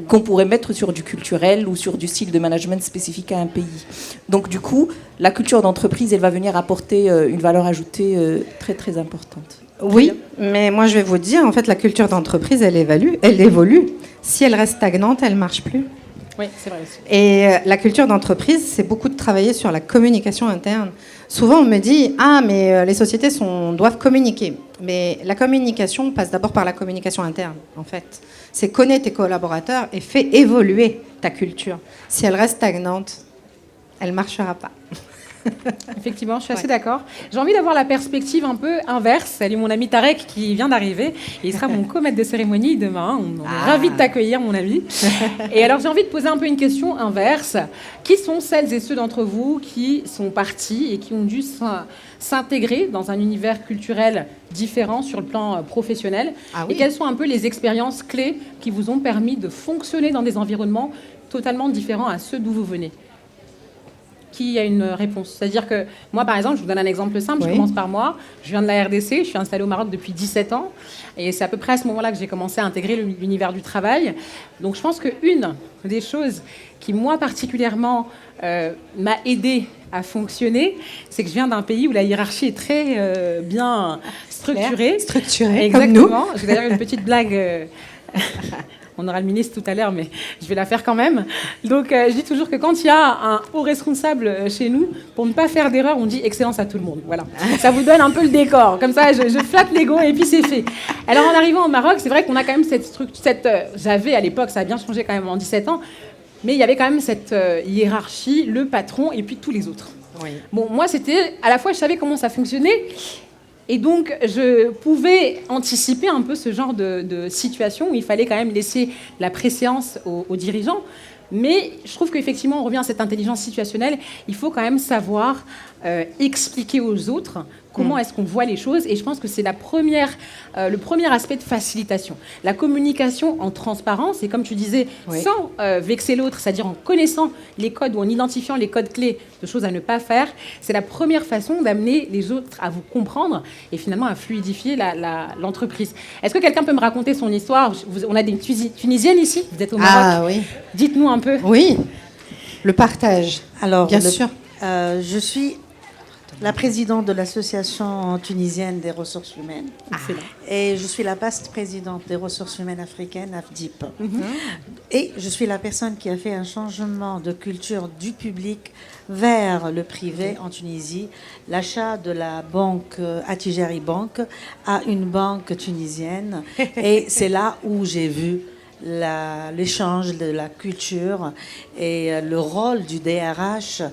qu'on pourrait mettre sur du culturel ou sur du style de management spécifique à un pays. Donc du coup, la culture d'entreprise, elle va venir apporter une valeur ajoutée très très importante. Oui, mais moi je vais vous dire, en fait, la culture d'entreprise, elle évolue. Si elle reste stagnante, elle ne marche plus. Oui, c'est vrai aussi. Et la culture d'entreprise, c'est beaucoup de travailler sur la communication interne. Souvent, on me dit « Ah, mais les sociétés doivent communiquer ». Mais la communication passe d'abord par la communication interne, en fait. C'est connaître tes collaborateurs et fait évoluer ta culture. Si elle reste stagnante, elle ne marchera pas. Effectivement, je suis assez d'accord. J'ai envie d'avoir la perspective un peu inverse. Salut mon ami Tarek qui vient d'arriver. Il sera mon co-maître de cérémonie demain. On est ravis de t'accueillir, mon ami. Et alors, j'ai envie de poser un peu une question inverse. Qui sont celles et ceux d'entre vous qui sont partis et qui ont dû s'intégrer dans un univers culturel différent sur le plan professionnel? Et quelles sont un peu les expériences clés qui vous ont permis de fonctionner dans des environnements totalement différents à ceux d'où vous venez? Qui a une réponse? C'est-à-dire que moi, par exemple, je vous donne un exemple simple, je commence par moi. Je viens de la RDC, je suis installée au Maroc depuis 17 ans. Et c'est à peu près à ce moment-là que j'ai commencé à intégrer l'univers du travail. Donc je pense qu'une des choses qui, moi particulièrement, m'a aidée à fonctionner, c'est que je viens d'un pays où la hiérarchie est très bien structurée. Structurée, exactement. Comme nous. Je vais d'ailleurs une petite blague... On aura le ministre tout à l'heure, mais je vais la faire quand même. Donc, je dis toujours que quand il y a un haut responsable chez nous, pour ne pas faire d'erreur, on dit excellence à tout le monde. Voilà. Ça vous donne un peu le décor. Comme ça, je flatte l'ego et puis c'est fait. Alors, en arrivant au Maroc, c'est vrai qu'on a quand même cette structure. J'avais à l'époque, ça a bien changé quand même en 17 ans, mais il y avait quand même cette hiérarchie, le patron et puis tous les autres. Bon, moi, c'était à la fois, je savais comment ça fonctionnait. Et donc, je pouvais anticiper un peu ce genre de situation où il fallait quand même laisser la préséance aux dirigeants. Mais je trouve qu'effectivement, on revient à cette intelligence situationnelle. Il faut quand même savoir expliquer aux autres comment est-ce qu'on voit les choses. Et je pense que c'est le premier aspect de facilitation. La communication en transparence, et comme tu disais, sans vexer l'autre, c'est-à-dire en connaissant les codes ou en identifiant les codes clés de choses à ne pas faire, c'est la première façon d'amener les autres à vous comprendre et finalement à fluidifier l'entreprise. Est-ce que quelqu'un peut me raconter son histoire? On a des Tunisiennes ici, vous êtes au Maroc. Ah oui. Dites-nous un peu. Oui, le partage. Alors, bien sûr. Je suis la présidente de l'association tunisienne des ressources humaines. Et je suis la vice-présidente des ressources humaines africaines, AFDIP. Et je suis la personne qui a fait un changement de culture du public vers le privé en Tunisie. L'achat de la banque Attijari Bank à une banque tunisienne. Et c'est là où j'ai vu l'échange de la culture et le rôle du DRH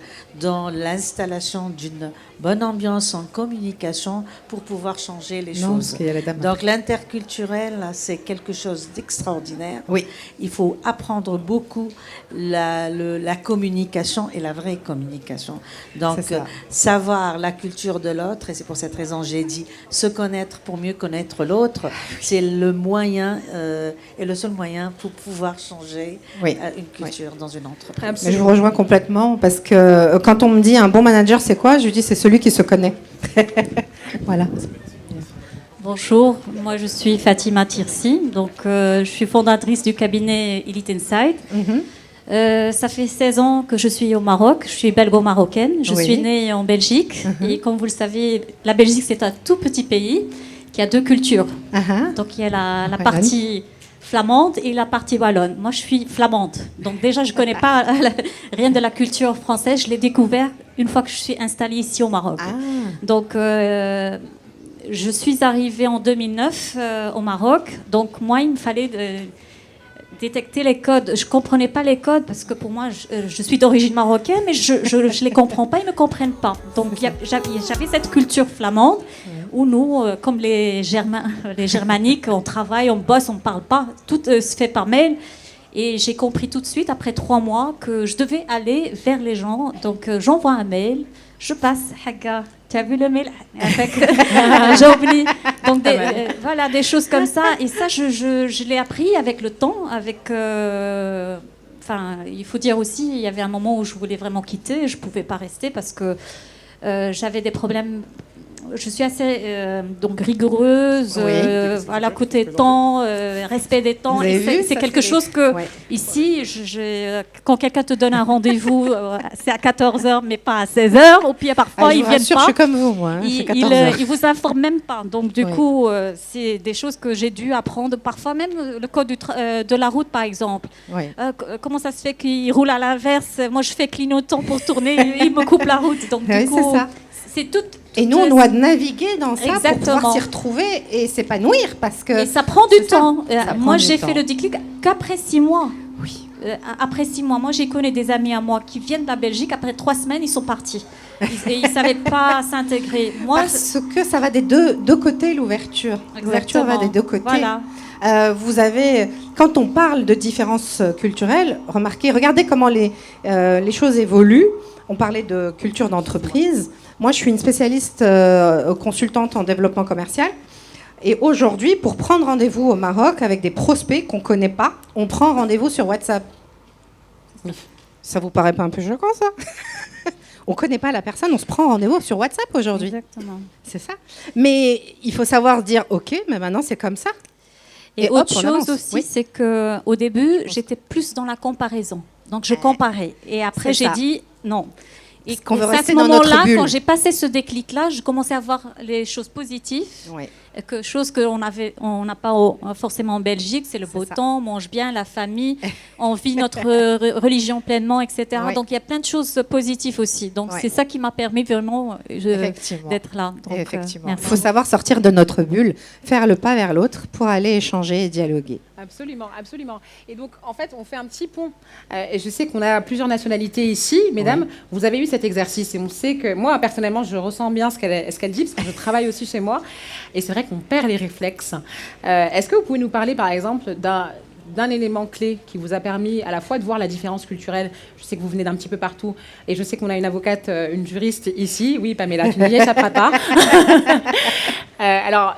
dans l'installation d'une bonne ambiance en communication pour pouvoir changer les choses. Donc l'interculturel, c'est quelque chose d'extraordinaire. Oui. Il faut apprendre beaucoup la communication et la vraie communication. Donc savoir la culture de l'autre, et c'est pour cette raison que j'ai dit se connaître pour mieux connaître l'autre, c'est le moyen et le seul moyen pour pouvoir changer une culture dans une entreprise. Mais je vous rejoins complètement parce que quand on me dit un bon manager, c'est quoi? Je lui dis c'est celui qui se connaît. Voilà. Bonjour, moi je suis Fatima Tirsi, donc je suis fondatrice du cabinet Elite Insight. Ça fait 16 ans que je suis au Maroc, je suis belgo-marocaine, je suis née en Belgique et comme vous le savez, la Belgique c'est un tout petit pays qui a deux cultures. Donc il y a la partie flamande et la partie wallonne. Moi, je suis flamande. Donc déjà, je ne connais pas rien de la culture française. Je l'ai découvert une fois que je suis installée ici au Maroc. Donc, je suis arrivée en 2009 au Maroc. Donc, moi, il me fallait détecter les codes. Je ne comprenais pas les codes parce que pour moi, je suis d'origine marocaine, mais je ne les comprends pas, ils ne me comprennent pas. Donc, j'avais cette culture flamande où nous, comme les germaniques, on travaille, on bosse, on ne parle pas. Tout se fait par mail. Et j'ai compris tout de suite, après 3 mois, que je devais aller vers les gens. Donc, j'envoie un mail, je passe, Haga, tu as vu le mail? J'ai oublié. Donc, voilà, des choses comme ça. Et ça, je l'ai appris avec le temps, avec... il faut dire aussi, il y avait un moment où je voulais vraiment quitter. Je ne pouvais pas rester parce que j'avais des problèmes... Je suis assez donc rigoureuse, voilà, côté temps, respect des temps. C'est quelque chose que, ici, quand quelqu'un te donne un rendez-vous, c'est à 14h, mais pas à 16h. Ou puis parfois, ils ne viennent pas. Je suis comme vous, moi. Ils ne vous informent même pas. Donc, du coup, c'est des choses que j'ai dû apprendre. Parfois, même le code de la route, par exemple. Comment ça se fait qu'ils roulent à l'inverse? Moi, je fais clignotant pour tourner, ils me coupent la route. Donc, du coup, c'est tout. Et nous, on doit naviguer dans ça pour pouvoir s'y retrouver et s'épanouir parce que... Et ça prend du temps. Moi, j'ai fait le déclic qu'après 6 mois. après 6 mois. Moi, j'ai connu des amis à moi qui viennent de la Belgique. Après 3 semaines, ils sont partis. Et ils ne savaient pas s'intégrer. Moi, parce que ça va des deux côtés, l'ouverture. L'ouverture va des deux côtés. Voilà. Vous avez, quand on parle de différences culturelles, regardez comment les choses évoluent. On parlait de culture d'entreprise. Moi, je suis une spécialiste consultante en développement commercial. Et aujourd'hui, pour prendre rendez-vous au Maroc avec des prospects qu'on ne connaît pas, on prend rendez-vous sur WhatsApp. Ça vous paraît pas un peu choquant, ça? On ne connaît pas la personne, on se prend rendez-vous sur WhatsApp aujourd'hui. Exactement. C'est ça. Mais il faut savoir dire, OK, mais maintenant c'est comme ça. Et autre chose aussi, c'est qu'au début, j'étais plus dans la comparaison. Donc je comparais. Et après, j'ai dit non. Et qu'on veut à rester ce dans notre moment-là, bulle. quand j'ai passé ce déclic-là, je commençais à voir les choses positives, chose qu'on n'a pas forcément en Belgique, c'est le beau temps, on mange bien, la famille, on vit notre religion pleinement, etc. Ouais. Donc il y a plein de choses positives aussi. Donc c'est ça qui m'a permis vraiment d'être là. Donc, effectivement. Il faut savoir sortir de notre bulle, faire le pas vers l'autre pour aller échanger et dialoguer. Absolument, absolument. Et donc, en fait, on fait un petit pont. Et je sais qu'on a plusieurs nationalités ici. Mesdames, vous avez eu cet exercice. Et on sait que moi, personnellement, je ressens bien ce qu'elle dit, parce que je travaille aussi chez moi. Et c'est vrai qu'on perd les réflexes. Est-ce que vous pouvez nous parler, par exemple, d'un élément clé qui vous a permis à la fois de voir la différence culturelle? Je sais que vous venez d'un petit peu partout. Et je sais qu'on a une avocate, une juriste ici. Oui, Pamela, tu n'y échapperas pas. Alors...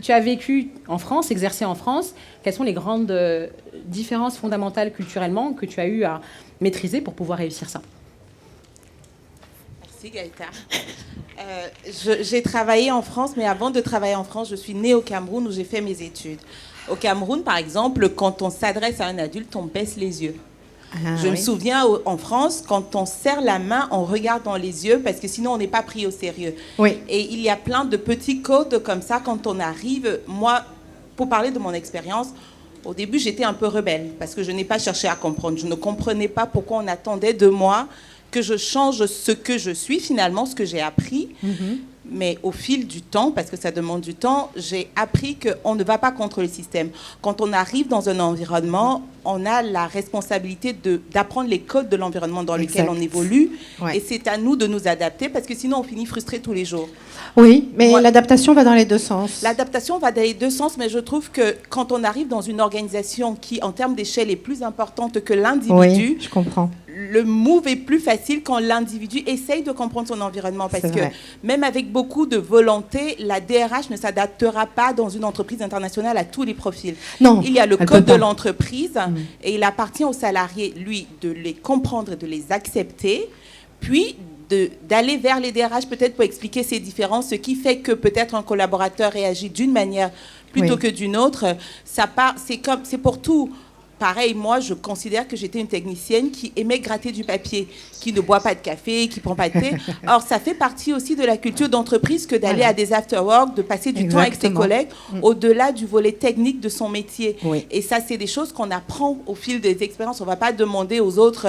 Tu as vécu en France, exercé en France. Quelles sont les grandes différences fondamentales culturellement que tu as eu à maîtriser pour pouvoir réussir ça? Merci Gaëta. J'ai travaillé en France, mais avant de travailler en France, je suis née au Cameroun où j'ai fait mes études. Au Cameroun, par exemple, quand on s'adresse à un adulte, on baisse les yeux. Je me souviens, en France, quand on serre la main, on regarde dans les yeux parce que sinon, on n'est pas pris au sérieux. Oui. Et il y a plein de petits codes comme ça quand on arrive. Moi, pour parler de mon expérience, au début, j'étais un peu rebelle parce que je n'ai pas cherché à comprendre. Je ne comprenais pas pourquoi on attendait de moi que je change ce que je suis, finalement, ce que j'ai appris. Mais au fil du temps, parce que ça demande du temps, j'ai appris qu'on ne va pas contre le système. Quand on arrive dans un environnement, on a la responsabilité d'apprendre les codes de l'environnement dans lequel on évolue. Et c'est à nous de nous adapter, parce que sinon on finit frustré tous les jours. Oui, mais l'adaptation va dans les deux sens. L'adaptation va dans les deux sens, mais je trouve que quand on arrive dans une organisation qui, en termes d'échelle, est plus importante que l'individu... Oui, je comprends. Le move est plus facile quand l'individu essaye de comprendre son environnement, parce que même avec beaucoup de volonté, la DRH ne s'adaptera pas dans une entreprise internationale à tous les profils. Non, il y a le code de l'entreprise et il appartient aux salariés, lui, de les comprendre et de les accepter, puis d'aller vers les DRH peut-être pour expliquer ces différences, ce qui fait que peut-être un collaborateur réagit d'une manière plutôt que d'une autre. C'est pour tout. Pareil, moi, je considère que j'étais une technicienne qui aimait gratter du papier, qui ne boit pas de café, qui ne prend pas de thé. Or, ça fait partie aussi de la culture d'entreprise que d'aller à des after-work, de passer du temps avec ses collègues, au-delà du volet technique de son métier. Et ça, c'est des choses qu'on apprend au fil des expériences. On ne va pas demander aux autres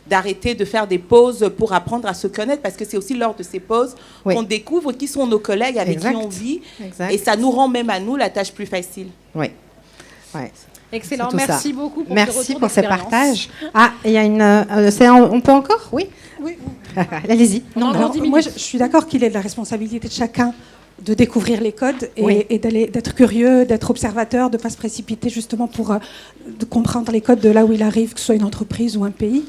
d'arrêter de faire des pauses pour apprendre à se connaître, parce que c'est aussi lors de ces pauses qu'on découvre qui sont nos collègues avec qui on vit. Et ça nous rend même à nous la tâche plus facile. Oui. Excellent, merci beaucoup pour merci pour ces partages. Ah, il y a on peut encore? Oui. Oui. Allez-y. Moi, je suis d'accord qu'il est de la responsabilité de chacun de découvrir les codes et d'être curieux, d'être observateur, de ne pas se précipiter justement pour de comprendre les codes de là où il arrive, que ce soit une entreprise ou un pays.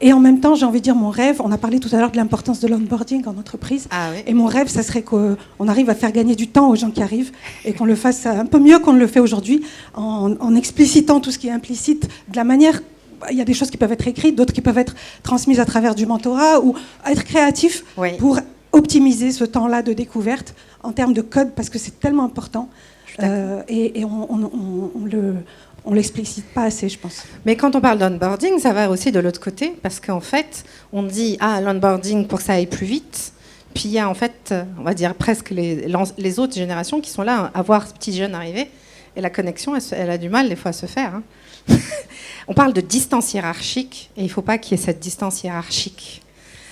Et en même temps, j'ai envie de dire, mon rêve, on a parlé tout à l'heure de l'importance de l'onboarding en entreprise. Et mon rêve, ça serait qu'on arrive à faire gagner du temps aux gens qui arrivent et qu'on le fasse un peu mieux qu'on ne le fait aujourd'hui, en explicitant tout ce qui est implicite de la manière... Il y a des choses qui peuvent être écrites, d'autres qui peuvent être transmises à travers du mentorat, ou être créatif pour optimiser ce temps-là de découverte en termes de code, parce que c'est tellement important. Et on l'explicite pas assez, je pense. Mais quand on parle d'onboarding, ça va aussi de l'autre côté, parce qu'en fait, on dit l'onboarding pour que ça aille plus vite. Puis il y a en fait, on va dire presque les autres générations qui sont là à voir ce petit jeune arriver, et la connexion, elle a du mal des fois à se faire. On parle de distance hiérarchique, et il ne faut pas qu'il y ait cette distance hiérarchique.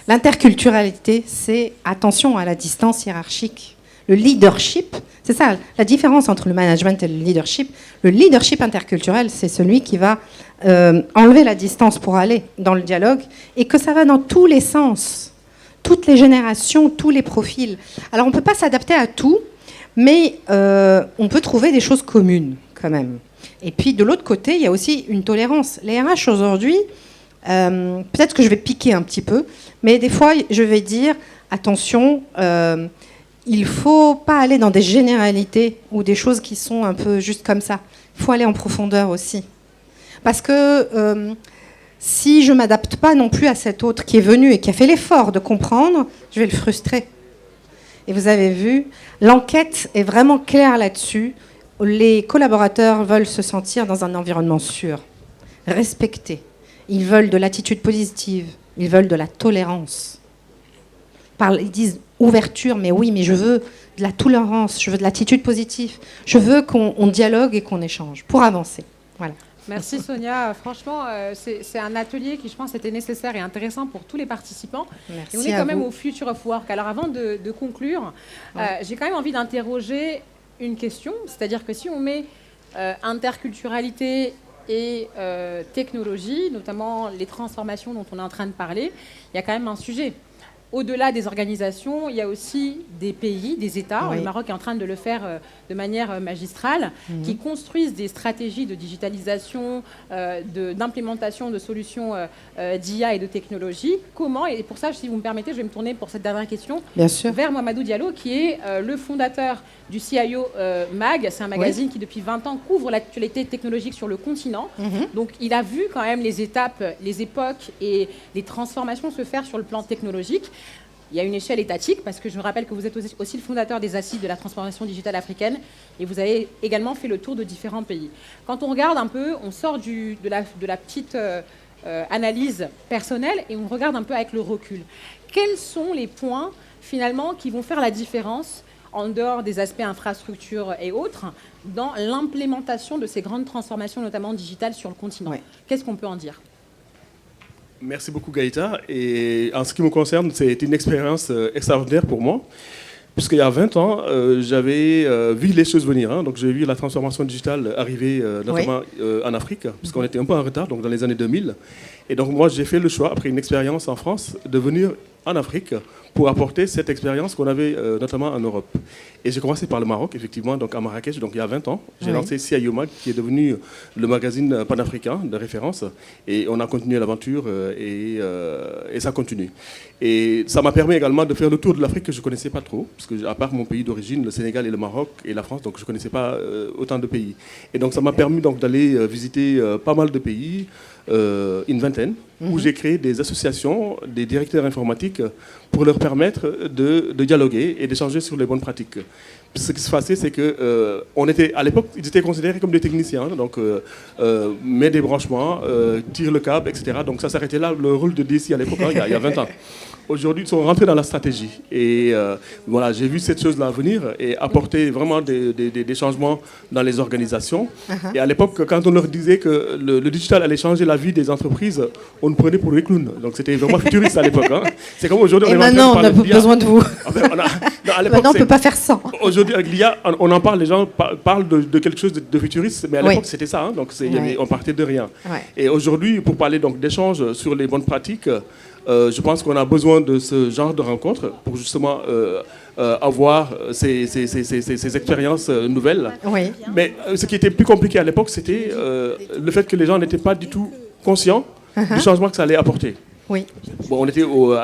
L'interculturalité, c'est attention à la distance hiérarchique. le leadership. C'est ça, la différence entre le management et le leadership. Le leadership interculturel, c'est celui qui va enlever la distance pour aller dans le dialogue et que ça va dans tous les sens, toutes les générations, tous les profils. Alors, on ne peut pas s'adapter à tout, mais on peut trouver des choses communes quand même. Et puis, de l'autre côté, il y a aussi une tolérance. Les RH aujourd'hui, peut-être que je vais piquer un petit peu, mais des fois, je vais dire, attention, il ne faut pas aller dans des généralités ou des choses qui sont un peu juste comme ça. Il faut aller en profondeur aussi. Parce que si je ne m'adapte pas non plus à cet autre qui est venu et qui a fait l'effort de comprendre, je vais le frustrer. Et vous avez vu, l'enquête est vraiment claire là-dessus. Les collaborateurs veulent se sentir dans un environnement sûr, respecté. Ils veulent de l'attitude positive, ils veulent de la tolérance. Ils disent ouverture, mais oui, mais je veux de la tolérance, je veux de l'attitude positive. Je veux qu'on dialogue et qu'on échange pour avancer. Voilà. Merci Sonia. Franchement, c'est un atelier qui, je pense, était nécessaire et intéressant pour tous les participants. Merci et on est à quand même vous. au Future of Work. Alors avant de conclure, j'ai quand même envie d'interroger une question. C'est-à-dire que si on met interculturalité et technologie, notamment les transformations dont on est en train de parler, il y a quand même un sujet. Au-delà des organisations, il y a aussi des pays, des États, Oui. le Maroc est en train de le faire de manière magistrale, qui construisent des stratégies de digitalisation, d'implémentation de solutions d'IA et de technologie. Comment, et pour ça, si vous me permettez, je vais me tourner pour cette dernière question Bien sûr. vers Mamadou Diallo, qui est le fondateur du CIO Mag. C'est un magazine qui, depuis 20 ans, couvre l'actualité technologique sur le continent. Donc, il a vu quand même les étapes, les époques et les transformations se faire sur le plan technologique. Il y a une échelle étatique, parce que je me rappelle que vous êtes aussi le fondateur des Assises de la transformation digitale africaine, et vous avez également fait le tour de différents pays. Quand on regarde un peu, on sort de la petite analyse personnelle, et on regarde un peu avec le recul. Quels sont les points, finalement, qui vont faire la différence, en dehors des aspects infrastructure et autres, dans l'implémentation de ces grandes transformations, notamment digitales, sur le continent? Qu'est-ce qu'on peut en dire? Merci beaucoup Gaïta. Et en ce qui me concerne, c'est une expérience extraordinaire pour moi. Puisqu'il y a 20 ans, j'avais vu les choses venir. Hein. Donc j'ai vu la transformation digitale arriver, notamment en Afrique, puisqu'on était un peu en retard, donc dans les années 2000. Et donc moi, j'ai fait le choix, après une expérience en France, de venir en Afrique pour apporter cette expérience qu'on avait notamment en Europe. Et j'ai commencé par le Maroc, effectivement, donc à Marrakech, donc il y a 20 ans. J'ai lancé CIO Mag, qui est devenu le magazine panafricain de référence. Et on a continué l'aventure et ça continue. Et ça m'a permis également de faire le tour de l'Afrique que je ne connaissais pas trop, parce que à part mon pays d'origine, le Sénégal et le Maroc et la France, donc je ne connaissais pas autant de pays. Et donc ça m'a permis donc d'aller visiter pas mal de pays, une vingtaine, où j'ai créé des associations, des directeurs informatiques pour leur permettre de dialoguer et d'échanger sur les bonnes pratiques. Ce qui se passait, c'est que à l'époque, ils étaient considérés comme des techniciens, donc met des branchements, tire le câble, etc. Donc ça s'arrêtait là, le rôle de DSI à l'époque, hein, il y a 20 ans. Aujourd'hui, ils sont rentrés dans la stratégie. Et voilà, j'ai vu cette chose-là venir et apporter vraiment des changements dans les organisations. Et à l'époque, quand on leur disait que le digital allait changer la vie des entreprises, on nous prenait pour des clowns. Donc c'était vraiment futuriste à l'époque. Hein. C'est comme aujourd'hui, on est maintenant, on n'a pas besoin de vous. Enfin, Maintenant, on ne peut pas faire sans. Aujourd'hui, avec l'IA, on en parle, les gens parlent de quelque chose de futuriste, mais à l'époque, c'était ça. Hein, donc on partait de rien. Et aujourd'hui, pour parler d'échanges sur les bonnes pratiques, je pense qu'on a besoin de ce genre de rencontres pour justement avoir ces expériences nouvelles. Mais ce qui était plus compliqué à l'époque, c'était le fait que les gens n'étaient pas du tout conscients du changement que ça allait apporter. Bon, on était au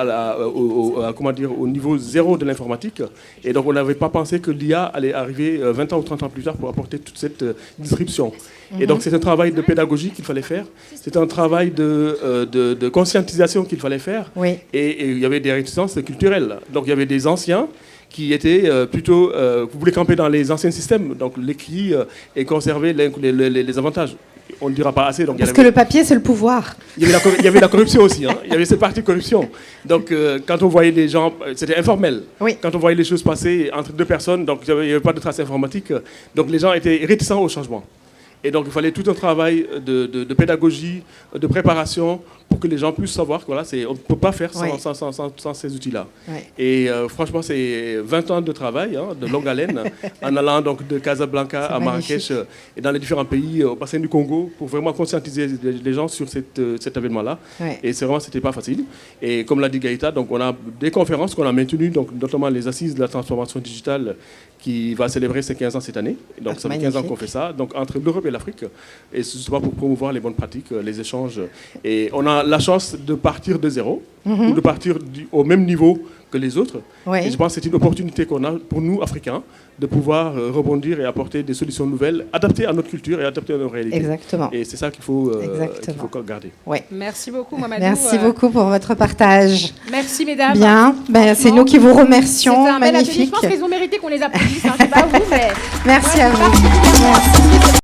niveau zéro de l'informatique, et donc on n'avait pas pensé que l'IA allait arriver 20 ans ou 30 ans plus tard pour apporter toute cette disruption. Et donc c'est un travail de pédagogie qu'il fallait faire, c'est un travail de conscientisation qu'il fallait faire, et il y avait des réticences culturelles. Donc il y avait des anciens qui étaient plutôt, vous voulez camper dans les anciens systèmes, donc l'écrit et conserver les avantages. On ne dira pas assez. Donc Parce que le papier, c'est le pouvoir. Il y avait la corruption aussi. Hein. Il y avait cette partie corruption. Donc, quand on voyait les gens, c'était informel. Quand on voyait les choses passer entre deux personnes, donc il n'y avait pas de traces informatiques. Donc, les gens étaient réticents au changement. Et donc, il fallait tout un travail de pédagogie, de préparation, pour que les gens puissent savoir que voilà, on ne peut pas faire sans ces outils-là. Ouais. Et franchement, c'est 20 ans de travail, de longue haleine, en allant donc de Casablanca à Marrakech et dans les différents pays, au bassin du Congo, pour vraiment conscientiser les gens sur cet événement-là. Ouais. Et c'était pas facile. Et comme l'a dit Gaïta, donc on a des conférences qu'on a maintenues, donc notamment les assises de la transformation digitale, qui va célébrer ses 15 ans cette année. Donc ça fait 15 ans qu'on fait ça, donc entre l'Europe et l'Afrique. Et c'est justement pour promouvoir les bonnes pratiques, les échanges. Et on a la chance de partir de zéro, ou de partir au même niveau que les autres. Ouais. Et je pense que c'est une opportunité qu'on a pour nous, Africains, de pouvoir rebondir et apporter des solutions nouvelles, adaptées à notre culture et adaptées à nos réalités. Exactement. Et c'est ça qu'il faut garder. Ouais. Merci beaucoup, Mamadou. Merci beaucoup pour votre partage. Merci, mesdames. Bien, c'est nous qui vous remercions. C'était un magnifique. bel atelier. Je pense qu'ils ont mérité qu'on les applaudisse. Je ne sais pas vous, mais... Merci à vous. Merci.